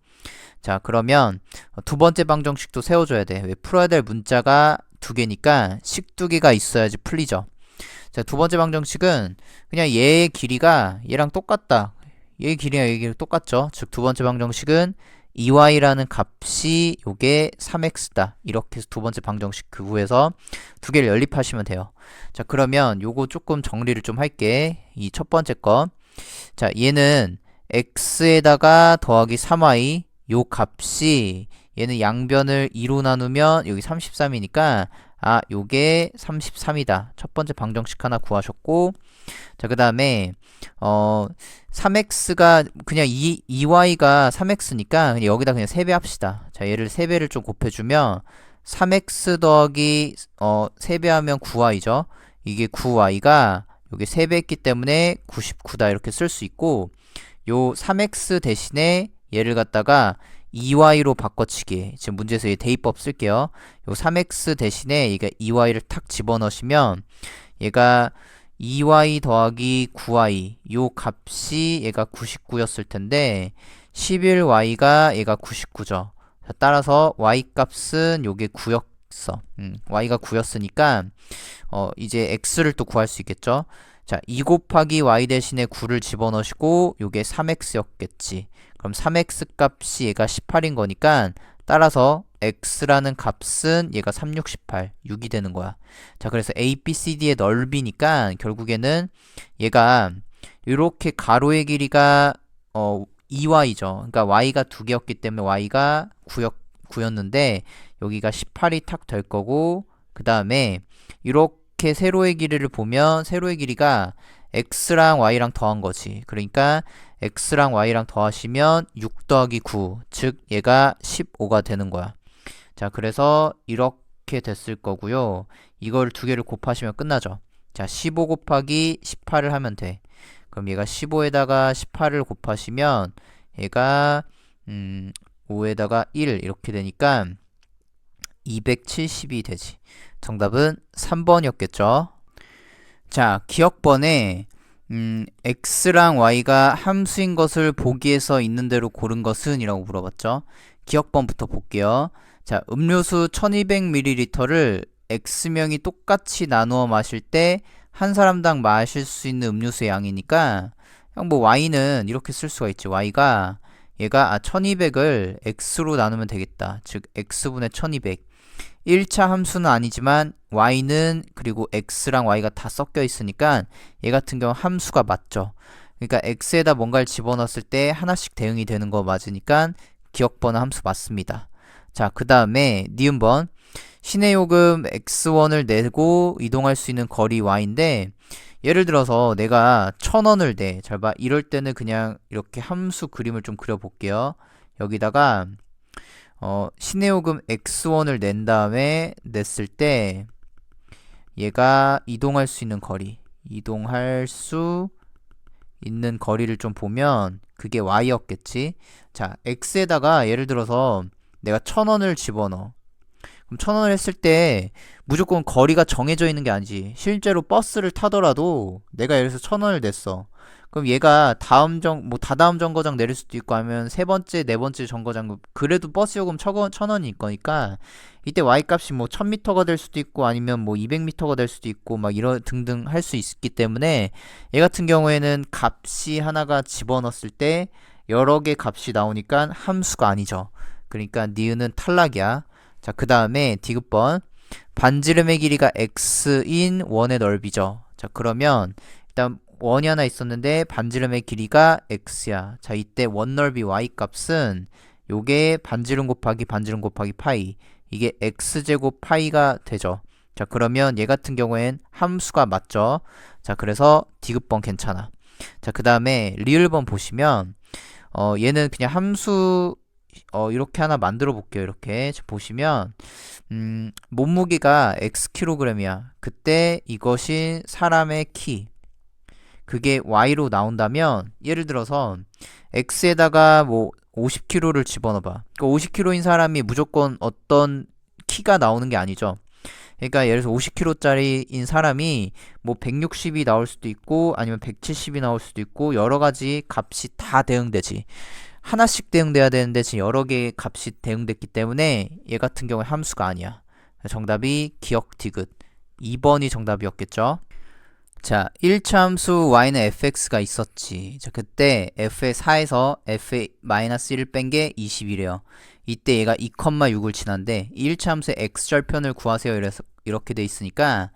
자, 그러면 두 번째 방정식도 세워줘야 돼. 왜 풀어야 될 문자가 두 개니까 식 두 개가 있어야지 풀리죠. 자, 두 번째 방정식은 그냥 얘의 길이가 얘랑 똑같다. 얘의 길이가 얘의 길이 똑같죠. 즉 두 번째 방정식은 2y라는 값이 요게 3x다. 이렇게 해서 두 번째 방정식 그 후에서 두 개를 연립하시면 돼요. 자, 그러면 요거 조금 정리를 좀 할게. 이 첫 번째 거. 자, 얘는 x에다가 더하기 3y 요 값이 얘는 양변을 2로 나누면 여기 33이니까 요게 33이다. 첫 번째 방정식 하나 구하셨고 자, 그 다음에 3x가 그냥 2y가 3x니까 그냥 여기다 그냥 3배 합시다. 자, 얘를 3배를 좀 곱해주면 3x 더하기 3배 하면 9y죠. 이게 9y가 요게 3배 했기 때문에 99다. 이렇게 쓸 수 있고 요 3x 대신에 얘를 갖다가 2y로 바꿔치기. 지금 문제에서 이 대입법 쓸게요. 요 3x 대신에 얘가 2y를 탁 집어넣으시면 얘가 2y 더하기 9y 요 값이 얘가 99였을 텐데 11y가 얘가 99죠. 자, 따라서 y 값은 요게 9였어. y가 9였으니까 이제 x를 또 구할 수 있겠죠. 자, 2 곱하기 y 대신에 9를 집어넣으시고 요게 3x였겠지. 그럼 3x 값이 얘가 18인 거니까 따라서 x라는 값은 얘가 368, 6이 되는 거야. 자, 그래서 a, b, c, d의 넓이니까 결국에는 얘가 이렇게 가로의 길이가 2y죠. 그러니까 y가 2개였기 때문에 y가 9였는데 여기가 18이 탁 될 거고, 그 다음에 이렇게 세로의 길이를 보면 세로의 길이가 x랑 y랑 더한 거지. 그러니까 x랑 y랑 더하시면 6 더하기 9, 즉 얘가 15가 되는 거야. 자, 그래서 이렇게 됐을 거고요. 이걸 두 개를 곱하시면 끝나죠. 자, 15 곱하기 18을 하면 돼. 그럼 얘가 15에다가 18을 곱하시면 얘가 5에다가 1 이렇게 되니까 270이 되지. 정답은 3번이었겠죠. 자, 기억번에 x랑 y가 함수인 것을 보기에서 있는 대로 고른 것은? 이라고 물어봤죠. 기억번부터 볼게요. 자, 음료수 1200ml를 x명이 똑같이 나누어 마실 때 한 사람당 마실 수 있는 음료수의 양이니까 그냥 뭐 y는 이렇게 쓸 수가 있지. y가 얘가 1200을 x로 나누면 되겠다. 즉 x분의 1200. 1차 함수는 아니지만 y는 그리고 x랑 y가 다 섞여 있으니까 얘 같은 경우 함수가 맞죠. 그러니까 x에다 뭔가를 집어넣었을 때 하나씩 대응이 되는 거 맞으니까 기억번호 함수 맞습니다. 자, 그 다음에 니은번 시내 요금 x1을 내고 이동할 수 있는 거리 y인데, 예를 들어서 내가 1000원을 내. 잘 봐. 이럴 때는 그냥 이렇게 함수 그림을 좀 그려볼게요. 여기다가 시내 요금 x1을 낸 다음에 냈을 때 얘가 이동할 수 있는 거리, 이동할 수 있는 거리를 좀 보면 그게 y였겠지. 자, x에다가 예를 들어서 내가 1000원을 집어넣어. 그럼 1000원을 했을 때 무조건 거리가 정해져 있는 게 아니지. 실제로 버스를 타더라도 내가 예를 들어서 1000원을 냈어. 그럼 얘가 다다음 정거장 내릴 수도 있고, 아니면 세 번째, 네 번째 정거장, 그래도 버스 요금 1000원일 거니까 이때 y 값이 뭐 1000m가 될 수도 있고, 아니면 뭐 200m가 될 수도 있고, 막 이런 등등 할 수 있기 때문에 얘 같은 경우에는 값이 하나가 집어넣었을 때 여러 개 값이 나오니까 함수가 아니죠. 그러니까 니은은 탈락이야. 자, 그 다음에 디귿번 반지름의 길이가 x인 원의 넓이죠. 자, 그러면 일단 원이 하나 있었는데 반지름의 길이가 x야. 자, 이때 원 넓이 y 값은 요게 반지름 곱하기 반지름 곱하기 파이, 이게 x제곱 파이가 되죠. 자, 그러면 얘 같은 경우엔 함수가 맞죠. 자, 그래서 디귿번 괜찮아. 자, 그 다음에 리을번 보시면 얘는 그냥 함수 이렇게 하나 만들어 볼게요. 이렇게 보시면 몸무게가 xkg이야. 그때 이것이 사람의 키, 그게 y로 나온다면, 예를 들어서 x에다가 뭐 50kg를 집어넣어봐. 그러니까 50kg인 사람이 무조건 어떤 키가 나오는 게 아니죠. 그러니까 예를 들어서 50kg짜리인 사람이 뭐 160이 나올 수도 있고, 아니면 170이 나올 수도 있고, 여러 가지 값이 다 대응되지. 하나씩 대응돼야 되는데 지금 여러 개의 값이 대응됐기 때문에 얘 같은 경우에 함수가 아니야. 정답이 기억 디귿 2번이 정답이었겠죠. 자, 1차 함수 y는 fx가 있었지. 자, 그때 f의 4에서 f의 -1을 뺀 게 20이래요. 이때 얘가 2,6을 지난데 1차 함수의 x절편을 구하세요. 이렇게 돼 있으니까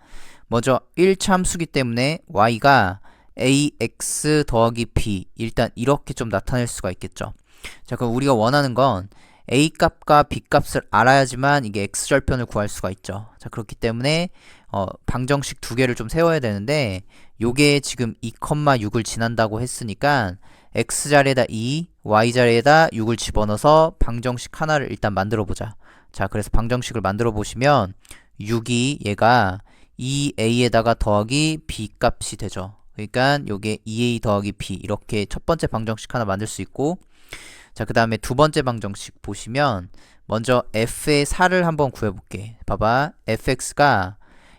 먼저 1차 함수기 때문에 y가 ax 더하기 b, 일단 이렇게 좀 나타낼 수가 있겠죠. 자, 그럼 우리가 원하는 건 a 값과 b 값을 알아야지만 이게 x절편을 구할 수가 있죠. 자, 그렇기 때문에 방정식 두 개를 좀 세워야 되는데, 요게 지금 2,6을 지난다고 했으니까 x자리에다 2, y자리에다 6을 집어넣어서 방정식 하나를 일단 만들어 보자. 자, 그래서 방정식을 만들어 보시면 6이 얘가 2a에다가 더하기 b 값이 되죠. 그러니까 요게 2a 더하기 b, 이렇게 첫 번째 방정식 하나 만들 수 있고, 자, 그 다음에 두 번째 방정식 보시면 먼저 f의 4를 한번 구해볼게. 봐봐, fx가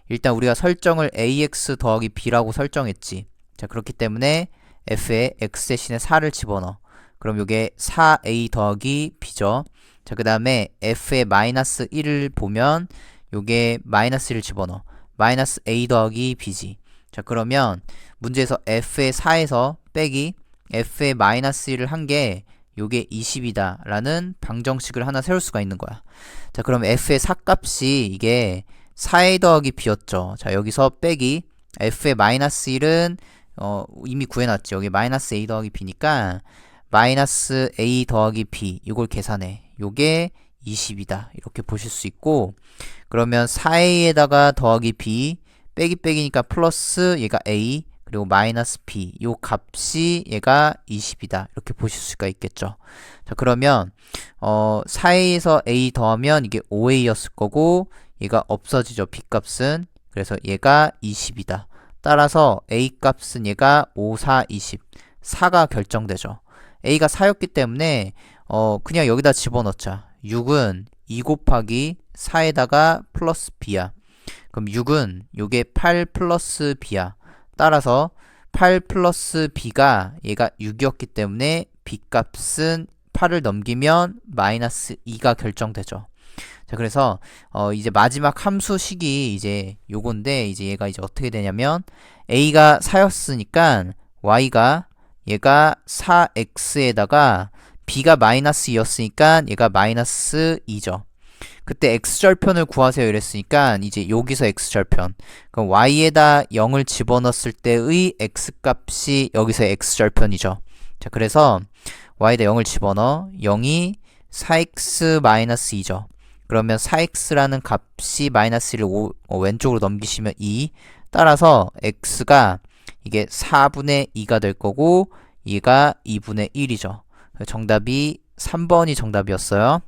일단 우리가 설정을 ax 더하기 b라고 설정했지. 자, 그렇기 때문에 f에 x 대신에 4를 집어넣어. 그럼 요게 4a 더하기 b죠. 자, 그 다음에 f의 마이너스 1을 보면 요게 마이너스 1을 집어넣어. 마이너스 a 더하기 b지. 자, 그러면 문제에서 f의 4에서 빼기 f의 마이너스 1을 한 게 요게 20이다 라는 방정식을 하나 세울 수가 있는 거야. 자, 그럼 f의 4값이 이게 4a 더하기 b였죠. 자, 여기서 빼기 f의 마이너스 1은 이미 구해놨지. 여기 마이너스 a 더하기 b니까 마이너스 a 더하기 b 이걸 계산해. 요게 20이다 이렇게 보실 수 있고, 그러면 4a에다가 더하기 b 빼기 빼기니까 플러스 얘가 a 그리고 마이너스 b 요 값이 얘가 20이다 이렇게 보실 수가 있겠죠. 자, 그러면 4a에서 a 더하면 이게 5a였을 거고 얘가 없어지죠. b 값은. 그래서 얘가 20이다. 따라서 a 값은 얘가 5, 4, 20 4가 결정되죠. a가 4였기 때문에 그냥 여기다 집어넣자. 6은 2 곱하기 4에다가 플러스 b야. 그럼 6은 요게 8 플러스 b야. 따라서 8 플러스 b가 얘가 6이었기 때문에 b 값은 8을 넘기면 마이너스 2가 결정되죠. 자, 그래서 이제 마지막 함수식이 이제 요건데, 이제 얘가 이제 어떻게 되냐면 a가 4였으니까 y가 얘가 4x에다가 b가 마이너스 2였으니까 얘가 마이너스 2죠. 그때 x절편을 구하세요 이랬으니까 이제 여기서 x절편, 그럼 y에다 0을 집어넣었을 때의 x값이 여기서 x절편이죠. 자, 그래서 y에다 0을 집어넣어 0이 4x-2죠. 그러면 4x라는 값이 마이너스 1을 왼쪽으로 넘기시면 2. 따라서 x가 이게 4분의 2가 될 거고 얘가 2분의 1이죠. 정답이 3번이 정답이었어요.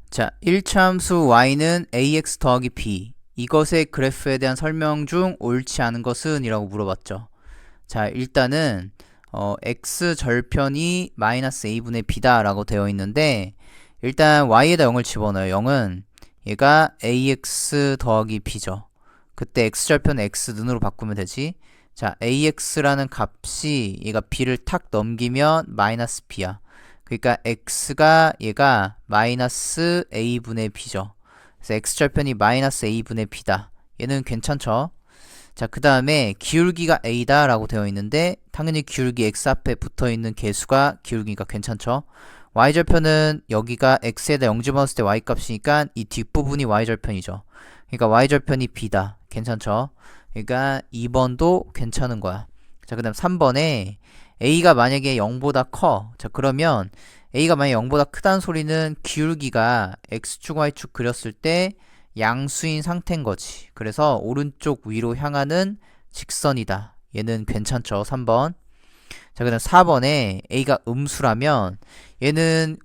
자, 1차 함수 y는 ax 더하기 b, 이것의 그래프에 대한 설명 중 옳지 않은 것은? 이라고 물어봤죠. 자, 일단은 x절편이 마이너스 a분의 b다 라고 되어 있는데, 일단 y에다 0을 집어넣어요. 0은 얘가 ax 더하기 b죠. 그때 x절편 x 는으로 바꾸면 되지. 자, ax라는 값이 얘가 b를 탁 넘기면 마이너스 b야. 그러니까 x가 얘가 마이너스 a분의 b죠. 그래서 x절편이 마이너스 a분의 b다. 얘는 괜찮죠? 자, 그 다음에 기울기가 a다 라고 되어 있는데 당연히 기울기 x 앞에 붙어있는 개수가 기울기니까 괜찮죠? y절편은 여기가 x에다 0 집어넣었을 때 y값이니까 이 뒷부분이 y절편이죠. 그러니까 y절편이 b다. 괜찮죠? 그러니까 2번도 괜찮은 거야. 자, 그 다음 3번에 a가 만약에 0보다 커. 자, 그러면 a가 만약에 0보다 크다는 소리는 기울기가 x축 y축 그렸을 때 양수인 상태인 거지. 그래서 오른쪽 위로 향하는 직선이다. 얘는 괜찮죠. 3번. 자, 그 다음 4번에 a가 음수라면 얘는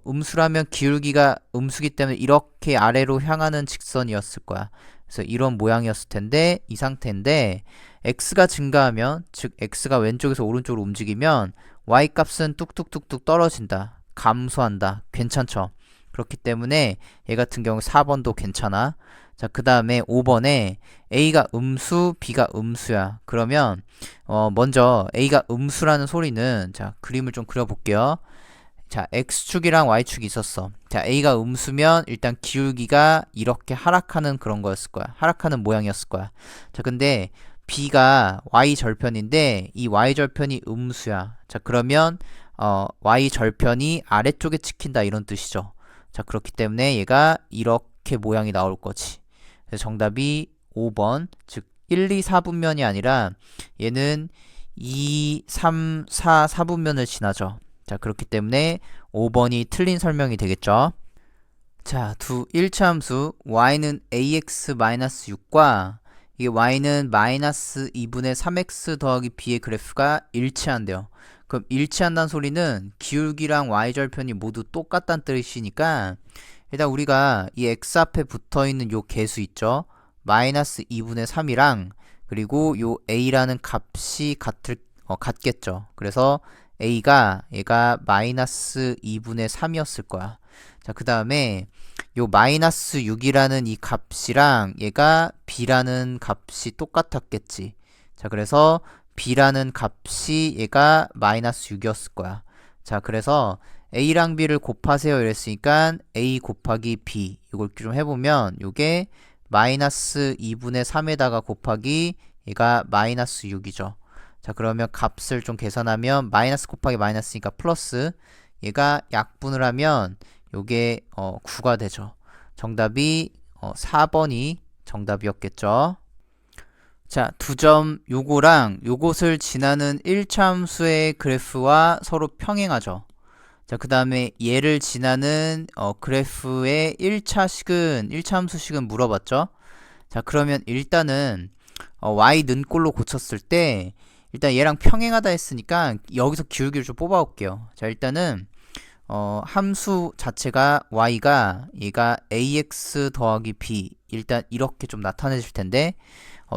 음수라면 기울기가 음수기 때문에 이렇게 아래로 향하는 직선이었을 거야. 그래서 이런 모양이었을 텐데 이 상태인데 x가 증가하면, 즉 x가 왼쪽에서 오른쪽으로 움직이면 y 값은 뚝뚝뚝뚝 떨어진다. 감소한다. 괜찮죠? 그렇기 때문에 얘 같은 경우 4번도 괜찮아. 자, 그 다음에 5번에 a가 음수, b가 음수야. 그러면 먼저 a가 음수라는 소리는, 자, 그림을 좀 그려볼게요. 자, x축이랑 y축이 있었어. 자, a가 음수면 일단 기울기가 이렇게 하락하는 그런 거였을 거야. 하락하는 모양이었을 거야. 자, 근데 b가 y절편인데 이 y절편이 음수야. 자, 그러면 y절편이 아래쪽에 찍힌다 이런 뜻이죠. 자, 그렇기 때문에 얘가 이렇게 모양이 나올 거지. 그래서 정답이 5번, 즉 1, 2, 4분면이 아니라 얘는 2, 3, 4, 4분면을 지나죠. 자, 그렇기 때문에 5번이 틀린 설명이 되겠죠. 자, 1차 함수 y는 ax-6과 이게 y는 마이너스 2분의 3x 더하기 b의 그래프가 일치한대요. 그럼 일치한다는 소리는 기울기랑 y절편이 모두 똑같다는 뜻이니까 일단 우리가 이 x 앞에 붙어있는 요 개수 있죠? 마이너스 2분의 3이랑 그리고 요 a라는 값이 같겠죠. 그래서 a가 얘가 마이너스 2분의 3이었을 거야. 자, 그 다음에 요 마이너스 6이라는 이 값이랑 얘가 b라는 값이 똑같았겠지. 자, 그래서 b라는 값이 얘가 마이너스 6이었을 거야. 자, 그래서 a랑 b를 곱하세요 이랬으니까 a 곱하기 b 이걸 좀 해보면 요게 마이너스 2분의 3에다가 곱하기 얘가 마이너스 6이죠. 자, 그러면 값을 좀 계산하면 마이너스 곱하기 마이너스니까 플러스 얘가 약분을 하면 요게 9가 되죠. 정답이 4번이 정답이었겠죠. 자, 두 점 요거랑 요것을 지나는 1차 함수의 그래프와 서로 평행하죠. 자, 그 다음에 얘를 지나는 그래프의 1차 함수식은 물어봤죠. 자, 그러면 일단은 y 는꼴로 고쳤을 때 일단 얘랑 평행하다 했으니까 여기서 기울기를 좀 뽑아 올게요. 자, 일단은 함수 자체가 y가 얘가 ax 더하기 b 일단 이렇게 좀 나타내질 텐데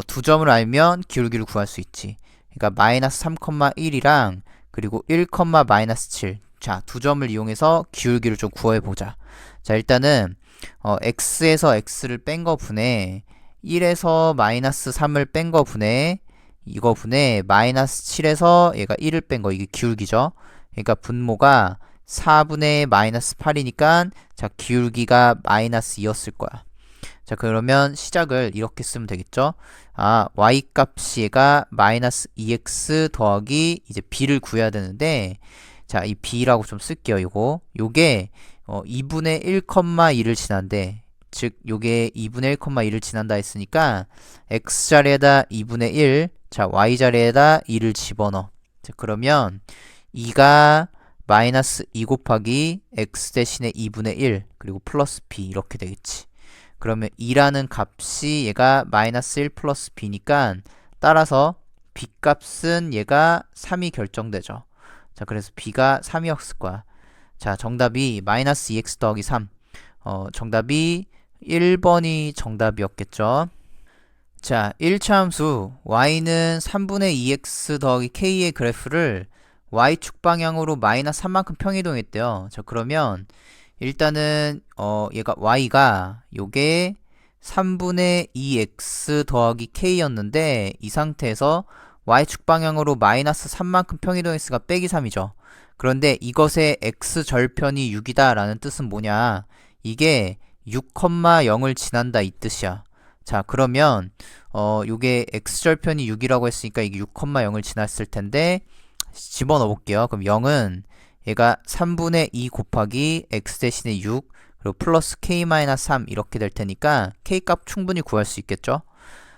두 점을 알면 기울기를 구할 수 있지. 그러니까 마이너스 3,1이랑 그리고 1, 마이너스 7. 자, 두 점을 이용해서 기울기를 좀 구해보자. 자, 일단은 x에서 x를 뺀 거 분해 1에서 마이너스 3을 뺀 거 분해 이거 분해 마이너스 7에서 얘가 1을 뺀 거 이게 기울기죠. 그러니까 분모가 4분의 마이너스 8이니까 자, 기울기가 마이너스 2였을 거야. 자, 그러면 시작을 이렇게 쓰면 되겠죠. 아, y 값이 얘가 마이너스 2x 더하기 이제 b를 구해야 되는데 자, 이 b라고 좀 쓸게요. 요게 2분의 1,2를 지난대. 즉 요게 2분의 1,2를 지난다 했으니까 x 자리에다 2분의 1, 자, y 자리에다 2를 집어넣어. 자, 그러면 2가 마이너스 2 곱하기 x 대신에 2분의 1 그리고 플러스 b 이렇게 되겠지. 그러면 2라는 값이 얘가 마이너스 1 플러스 b니까 따라서 b 값은 얘가 3이 결정되죠. 자, 그래서 b가 3이었을 거야. 자, 정답이 마이너스 2x 더하기 3. 정답이 1번이 정답이었겠죠. 자, 1차 함수 y는 3분의 2x 더하기 k의 그래프를 y축 방향으로 마이너스 3만큼 평이동했대요. 자, 그러면 일단은 얘가 y가 요게 3분의 2x 더하기 k였는데 이 상태에서 y축 방향으로 마이너스 3만큼 평이동했으니까 빼기 3이죠. 그런데 이것의 x절편이 6이다 라는 뜻은 뭐냐, 이게 6,0을 지난다 이 뜻이야. 자, 그러면 요게 x절편이 6이라고 했으니까 이게 6,0을 지났을 텐데 집어넣어 볼게요. 그럼 0은 얘가 3분의 2 곱하기 x 대신에 6 그리고 플러스 k-3 이렇게 될 테니까 k 값 충분히 구할 수 있겠죠.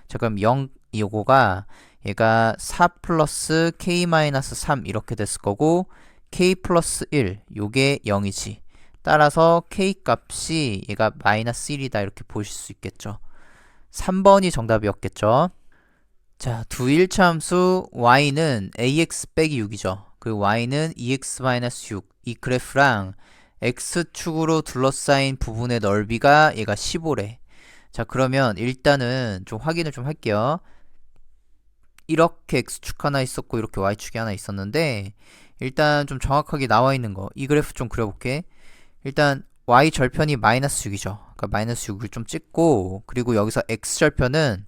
자, 그럼 0 요거가 얘가 4 플러스 k-3 이렇게 됐을 거고 k 플러스 1 요게 0이지. 따라서 k 값이 얘가 마이너스 1이다 이렇게 보실 수 있겠죠. 3번이 정답이었겠죠. 자, 두 1차 함수 y는 ax 빼기 6이죠. 그리고 y는 2x-6. 이 그래프랑 x축으로 둘러싸인 부분의 넓이가 얘가 15래. 자, 그러면 일단은 좀 확인을 좀 할게요. 이렇게 x축 하나 있었고 이렇게 y축이 하나 있었는데 일단 좀 정확하게 나와 있는 거 이 그래프 좀 그려볼게. 일단 y 절편이 마이너스 6이죠. 그러니까 마이너스 6을 좀 찍고 그리고 여기서 x 절편은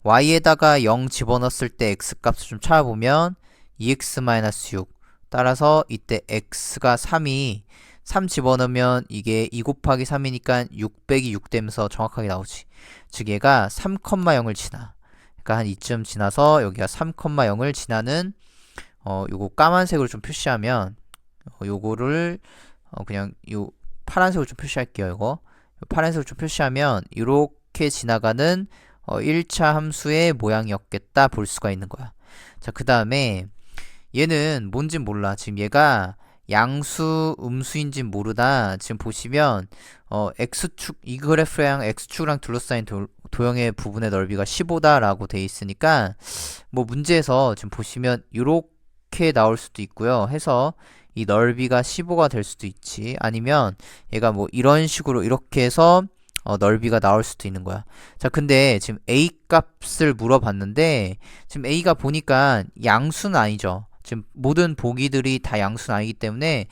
y에다가 0 집어넣었을 때 x 값을 좀 찾아보면 2x-6 따라서 이때 x가 3이 3 집어넣으면 이게 2 곱하기 3이니까 6 빼기 6 되면서 정확하게 나오지. 즉 얘가 3,0을 지나. 그러니까 한 이쯤 지나서 여기가 3,0을 지나는 요거 까만색으로 좀 표시하면 요거를 그냥 요 파란색으로 좀 표시할게요. 요거 파란색으로 좀 표시하면 이렇게 지나가는 1차 함수의 모양이었겠다 볼 수가 있는 거야. 자, 그 다음에 얘는 뭔진 몰라. 지금 얘가 양수, 음수인진 모르다. 지금 보시면 x축, 이 그래프랑 x축이랑 둘러싸인 도형의 부분의 넓이가 15다 라고 돼 있으니까 뭐 문제에서 지금 보시면 이렇게 나올 수도 있고요. 해서 이 넓이가 15가 될 수도 있지. 아니면 얘가 뭐 이런 식으로 이렇게 해서 넓이가 나올 수도 있는 거야. 자, 근데 지금 a 값을 물어봤는데 지금 a가 보니까 양수는 아니죠. 지금 모든 보기들이 다 양수는 아니기 때문에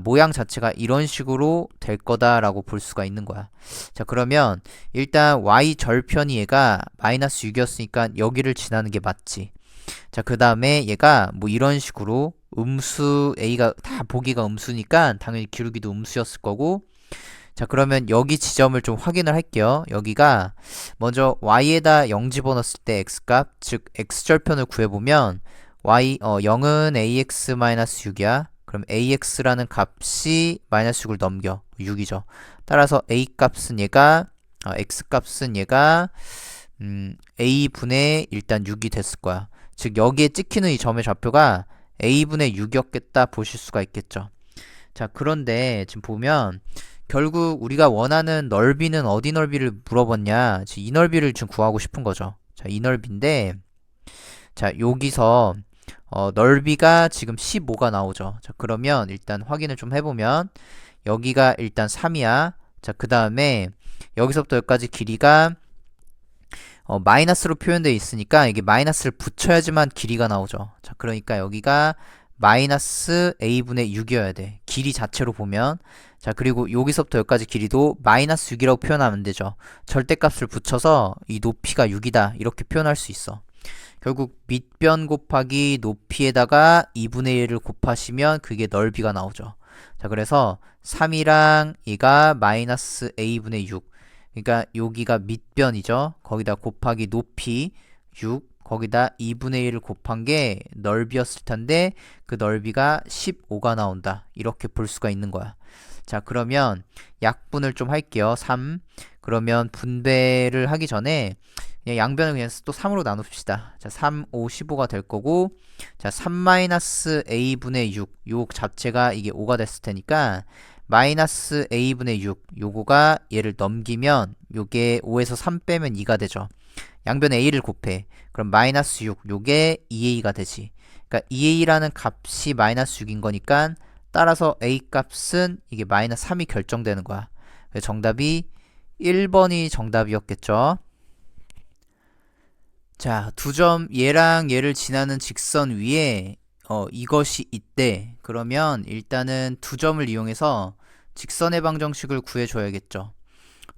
모양 자체가 이런 식으로 될 거다라고 볼 수가 있는 거야. 자, 그러면 일단 y 절편이 얘가 마이너스 6이었으니까 여기를 지나는 게 맞지. 자, 그 다음에 얘가 뭐 이런 식으로 음수 a가 다 보기가 음수니까 당연히 기울기도 음수였을 거고. 자, 그러면 여기 지점을 좀 확인을 할게요. 여기가 먼저 y에다 0 집어넣었을 때 x값, 즉 x절편을 구해보면 0은 ax-6이야. 그럼 ax라는 값이 마이너스 6을 넘겨. 6이죠. 따라서 x값은 얘가 a분의 일단 6이 됐을 거야. 즉 여기에 찍히는 이 점의 좌표가 a분의 6이었겠다 보실 수가 있겠죠. 자, 그런데 지금 보면 결국 우리가 원하는 넓이는 어디 넓이를 물어봤냐? 지금 이 넓이를 지금 구하고 싶은 거죠. 자, 이 넓이인데, 자, 여기서 넓이가 지금 15가 나오죠. 자, 그러면 일단 확인을 좀 해보면 여기가 일단 3이야. 자, 그 다음에 여기서부터 여기까지 길이가 마이너스로 표현되어 있으니까 이게 마이너스를 붙여야지만 길이가 나오죠. 자, 그러니까 여기가 마이너스 a분의 6이어야 돼. 길이 자체로 보면. 자, 그리고 여기서부터 여기까지 길이도 마이너스 6이라고 표현하면 되죠. 절대값을 붙여서 이 높이가 6이다. 이렇게 표현할 수 있어. 결국 밑변 곱하기 높이에다가 2분의 1을 곱하시면 그게 넓이가 나오죠. 자, 그래서 3이랑 얘가 마이너스 a분의 6. 그러니까 여기가 밑변이죠. 거기다 곱하기 높이 6. 거기다 2분의 1을 곱한 게 넓이였을 텐데 그 넓이가 15가 나온다. 이렇게 볼 수가 있는 거야. 자, 그러면 약분을 좀 할게요. 3. 그러면 분배를 하기 전에 그냥 양변을 그냥 또 3으로 나눕시다. 자, 3, 5, 15가 될 거고, 자, 3-a분의 6, 요 자체가 이게 5가 됐을 테니까 마이너스 a분의 6, 요거가 얘를 넘기면 요게 5에서 3 빼면 2가 되죠. 양변에 a를 곱해. 그럼 마이너스 6, 요게 2a가 되지. 그러니까 2a라는 값이 마이너스 6인 거니까 따라서 a 값은 이게 마이너스 3이 결정되는 거야. 그래서 정답이 1번이 정답이었겠죠. 자, 두 점 얘랑 얘를 지나는 직선 위에 이것이 있대. 그러면 일단은 두 점을 이용해서 직선의 방정식을 구해줘야겠죠.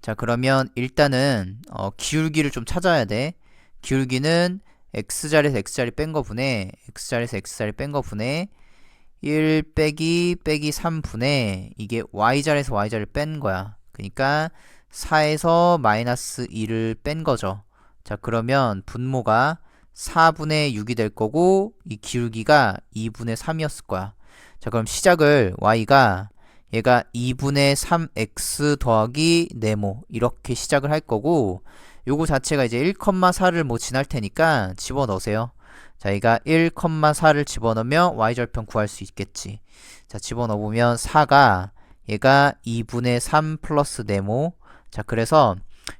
자, 그러면 일단은 기울기를 좀 찾아야 돼. 기울기는 x자리에서 x자리 뺀 거분의 x자리에서 x자리 뺀 거분의 1 빼기 3분의 이게 y자리에서 y자리를 뺀 거야. 그러니까 4에서 마이너스 2를 뺀 거죠. 자, 그러면 분모가 4분의 6이 될 거고 이 기울기가 2분의 3이었을 거야. 자, 그럼 시작을 y가 얘가 2분의 3x 더하기 네모 이렇게 시작을 할 거고 요거 자체가 이제 1,4를 뭐 지날 테니까 집어넣으세요. 자, 얘가 1,4를 집어넣으면 y절편 구할 수 있겠지. 자, 집어넣으면 4가 얘가 2분의 3 플러스 네모. 자, 그래서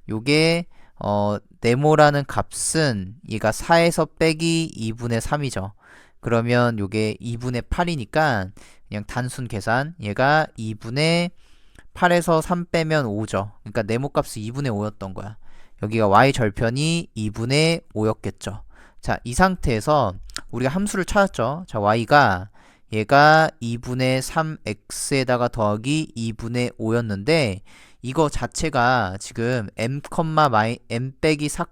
요게 네모라는 값은 얘가 4에서 빼기 2분의 3이죠. 그러면 요게 2분의 8이니까 그냥 단순 계산 얘가 2분의 8에서 3 빼면 5죠. 그러니까 네모 값이 2분의 5였던 거야. 여기가 y절편이 2분의 5였겠죠. 자, 이 상태에서 우리가 함수를 찾았죠. 자, y가 얘가 2분의 3x에다가 더하기 2분의 5였는데 이거 자체가 지금 m, m 빼기 4,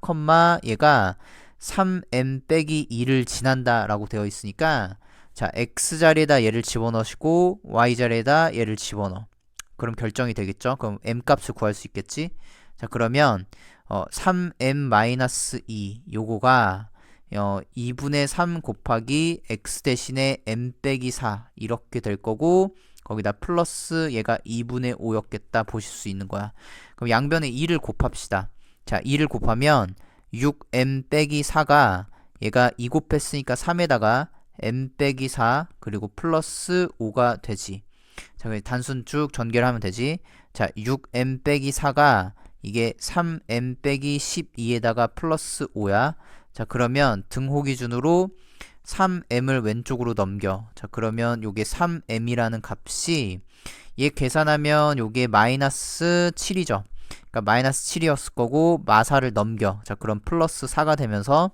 얘가 3m 빼기 2를 지난다 라고 되어 있으니까 자, x자리에다 얘를 집어넣으시고 y자리에다 얘를 집어넣어. 그럼 결정이 되겠죠. 그럼 m 값을 구할 수 있겠지. 자, 그러면 3m-2 요거가 2분의 3 곱하기 x 대신에 m 빼기 4 이렇게 될 거고 거기다 플러스 얘가 2분의 5였겠다 보실 수 있는 거야. 그럼 양변에 2를 곱합시다. 자, 2를 곱하면 6m 빼기 4가 얘가 2 곱했으니까 3에다가 m 빼기 4 그리고 플러스 5가 되지. 자, 단순 쭉 전개를 하면 되지. 자, 6m 빼기 4가 이게 3m 빼기 12에다가 플러스 5야. 자, 그러면 등호 기준으로 3m을 왼쪽으로 넘겨. 자, 그러면 요게 3m이라는 값이 얘 계산하면 요게 마이너스 7이죠. 그러니까 마이너스 7이었을 거고 마사를 넘겨. 자, 그럼 플러스 4가 되면서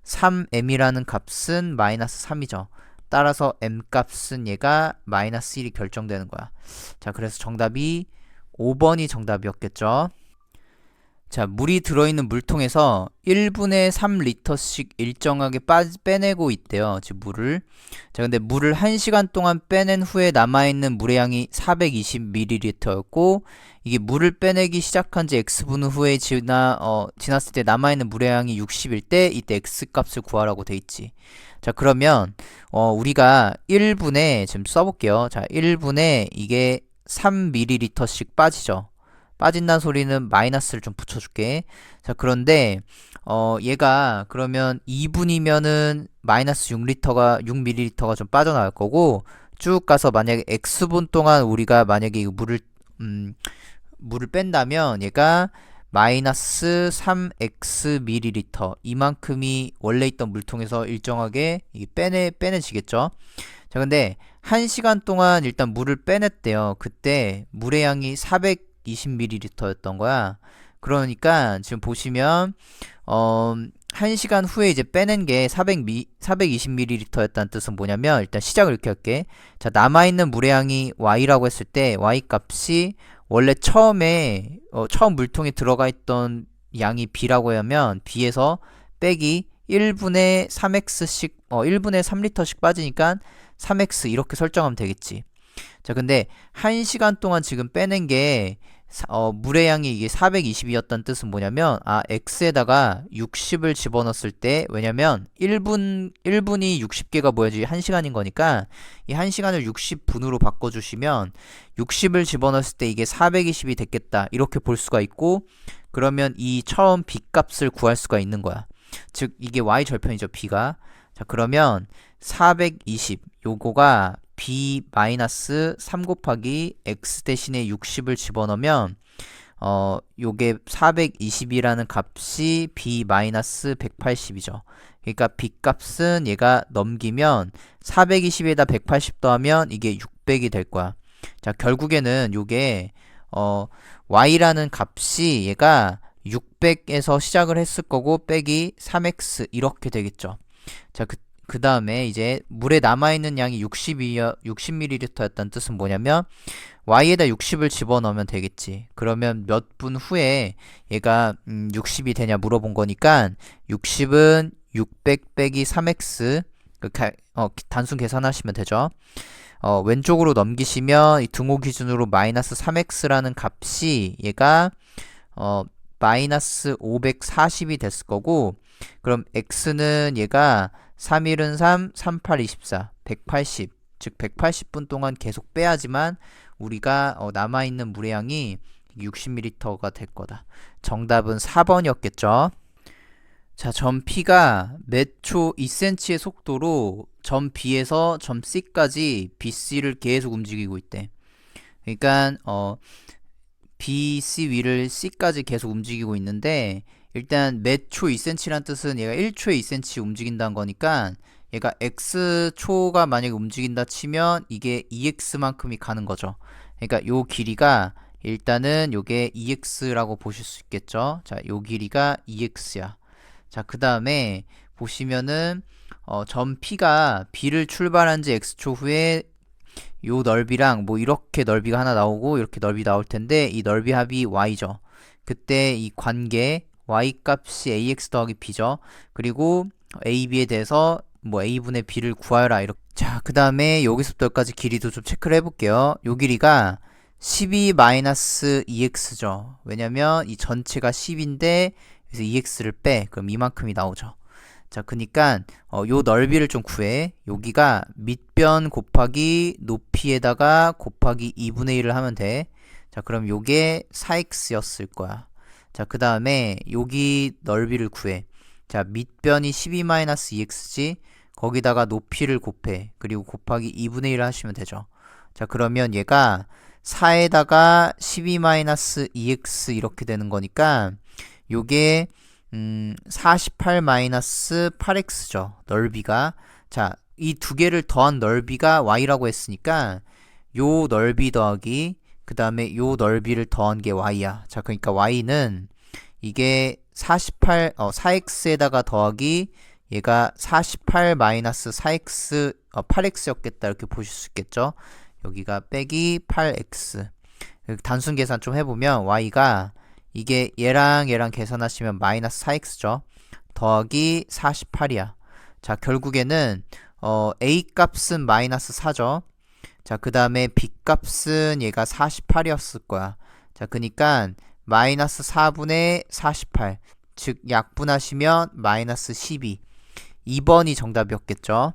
3m이라는 값은 마이너스 3이죠. 따라서 m 값은 얘가 마이너스 1이 결정되는 거야. 자, 그래서 정답이 5번이 정답이었겠죠. 자, 물이 들어있는 물통에서 1분에 3리터씩 일정하게 빼내고 있대요. 즉, 물을. 자, 근데 물을 1시간 동안 빼낸 후에 남아있는 물의 양이 420ml였고, 이게 물을 빼내기 시작한 지 X분 후에 지났을 때 남아있는 물의 양이 60일 때, 이때 X값을 구하라고 돼 있지. 자, 그러면, 우리가 1분에, 지금 써볼게요. 자, 1분에 이게 3ml씩 빠지죠. 빠진다는 소리는 마이너스를 좀 붙여줄게. 자, 그런데 얘가 그러면 2분이면은 마이너스 6ml가 좀 빠져나갈 거고, 쭉 가서 만약에 x분 동안 우리가 만약에 이 물을 뺀다면 얘가 마이너스 3x 이만큼이 원래 있던 물통에서 일정하게 빼내지겠죠. 자, 근데 1시간 동안 일단 물을 빼냈대요. 그때 물의 양이 420ml였던 거야. 그러니까 지금 보시면 1시간 후에 이제 빼낸 게 420ml였다는 뜻은 뭐냐면, 일단 시작을 이렇게 할게. 자, 남아있는 물의 양이 y라고 했을 때 y 값이 원래 처음 물통에 들어가 있던 양이 b라고 하면 b에서 빼기 1분에 3x씩 1분에 3리터씩 빠지니까 3x 이렇게 설정하면 되겠지. 자, 근데 1시간 동안 지금 빼낸 게 물의 양이 이게 420이었다는 뜻은 뭐냐면, x에다가 60을 집어넣었을 때, 왜냐면 1분이 60개가 뭐야지 1시간인 거니까 이 1시간을 60분으로 바꿔주시면 60을 집어넣었을 때 이게 420이 됐겠다, 이렇게 볼 수가 있고, 그러면 이 처음 b 값을 구할 수가 있는 거야. 즉 이게 y 절편이죠, b가. 자, 그러면 420 요거가 b-3 곱하기 x 대신에 60을 집어넣으면 요게 420이라는 값이 b-180이죠. 그러니까 b 값은 얘가 넘기면 420에다 180 더하면 이게 600이 될 거야. 자, 결국에는 요게 y라는 값이 얘가 600에서 시작을 했을 거고 빼기 3x 이렇게 되겠죠. 자, 그 다음에 이제 물에 남아있는 양이 60ml였다는 뜻은 뭐냐면 y에다 60을 집어넣으면 되겠지. 그러면 몇 분 후에 얘가 60이 되냐 물어본 거니까 60은 600 빼기 3x 단순 계산하시면 되죠. 왼쪽으로 넘기시면 이 등호 기준으로 마이너스 3x라는 값이 얘가 마이너스 540이 됐을 거고, 그럼 x는 얘가 3일은 3, 38, 24, 180. 즉 180분 동안 계속 빼야지만 우리가 남아있는 물의 양이 60ml가 될 거다. 정답은 4번이었겠죠. 자, 점 P가 몇 초 2cm의 속도로 점 B에서 점 C까지 BC를 계속 움직이고 있대. 그러니까 BC 위를 C까지 계속 움직이고 있는데, 일단 몇 초 2cm란 뜻은 얘가 1초에 2cm 움직인다는 거니까 얘가 x초가 만약에 움직인다 치면 이게 2x만큼이 가는 거죠. 그러니까 요 길이가 일단은 요게 2x라고 보실 수 있겠죠. 자, 요 길이가 2x야. 자, 그 다음에 보시면은 점 P가 B를 출발한 지 x초 후에 요 넓이랑 뭐 이렇게 넓이가 하나 나오고 이렇게 넓이 나올 텐데, 이 넓이 합이 y죠. 그때 이 관계 y 값이 ax 더하기 b죠. 그리고 ab에 대해서 뭐 a분의 b를 구하라 이렇게. 자, 그 다음에 여기서부터 여기까지 길이도 좀 체크를 해볼게요. 요 길이가 12-2x죠. 왜냐면 이 전체가 10인데 그래서 2x를 빼. 그럼 이만큼이 나오죠. 자, 그니까 요 넓이를 좀 구해. 여기가 밑변 곱하기 높이에다가 곱하기 2분의 1을 하면 돼. 자, 그럼 요게 4x였을 거야. 자, 그 다음에 여기 넓이를 구해. 자, 밑변이 12-2x지. 거기다가 높이를 곱해. 그리고 곱하기 2분의 1을 하시면 되죠. 자, 그러면 얘가 4에다가 12-2x 이렇게 되는 거니까 요게 48-8x죠. 넓이가. 자, 이 두 개를 더한 넓이가 y라고 했으니까 요 넓이 더하기 그 다음에 요 넓이를 더한 게 y야. 자, 그러니까 y는 이게 4x에다가 더하기 얘가 48-4x 8x였겠다 이렇게 보실 수 있겠죠. 여기가 빼기 8x. 단순 계산 좀 해보면 y가 이게 얘랑 얘랑 계산하시면 마이너스 4x죠. 더하기 48이야. 자, 결국에는 a 값은 마이너스 4죠. 자, 그 다음에 b 값은 얘가 48이었을 거야. 자, 그니까 마이너스 4분의 48, 즉 약분하시면 마이너스 12. 2번이 정답이었겠죠.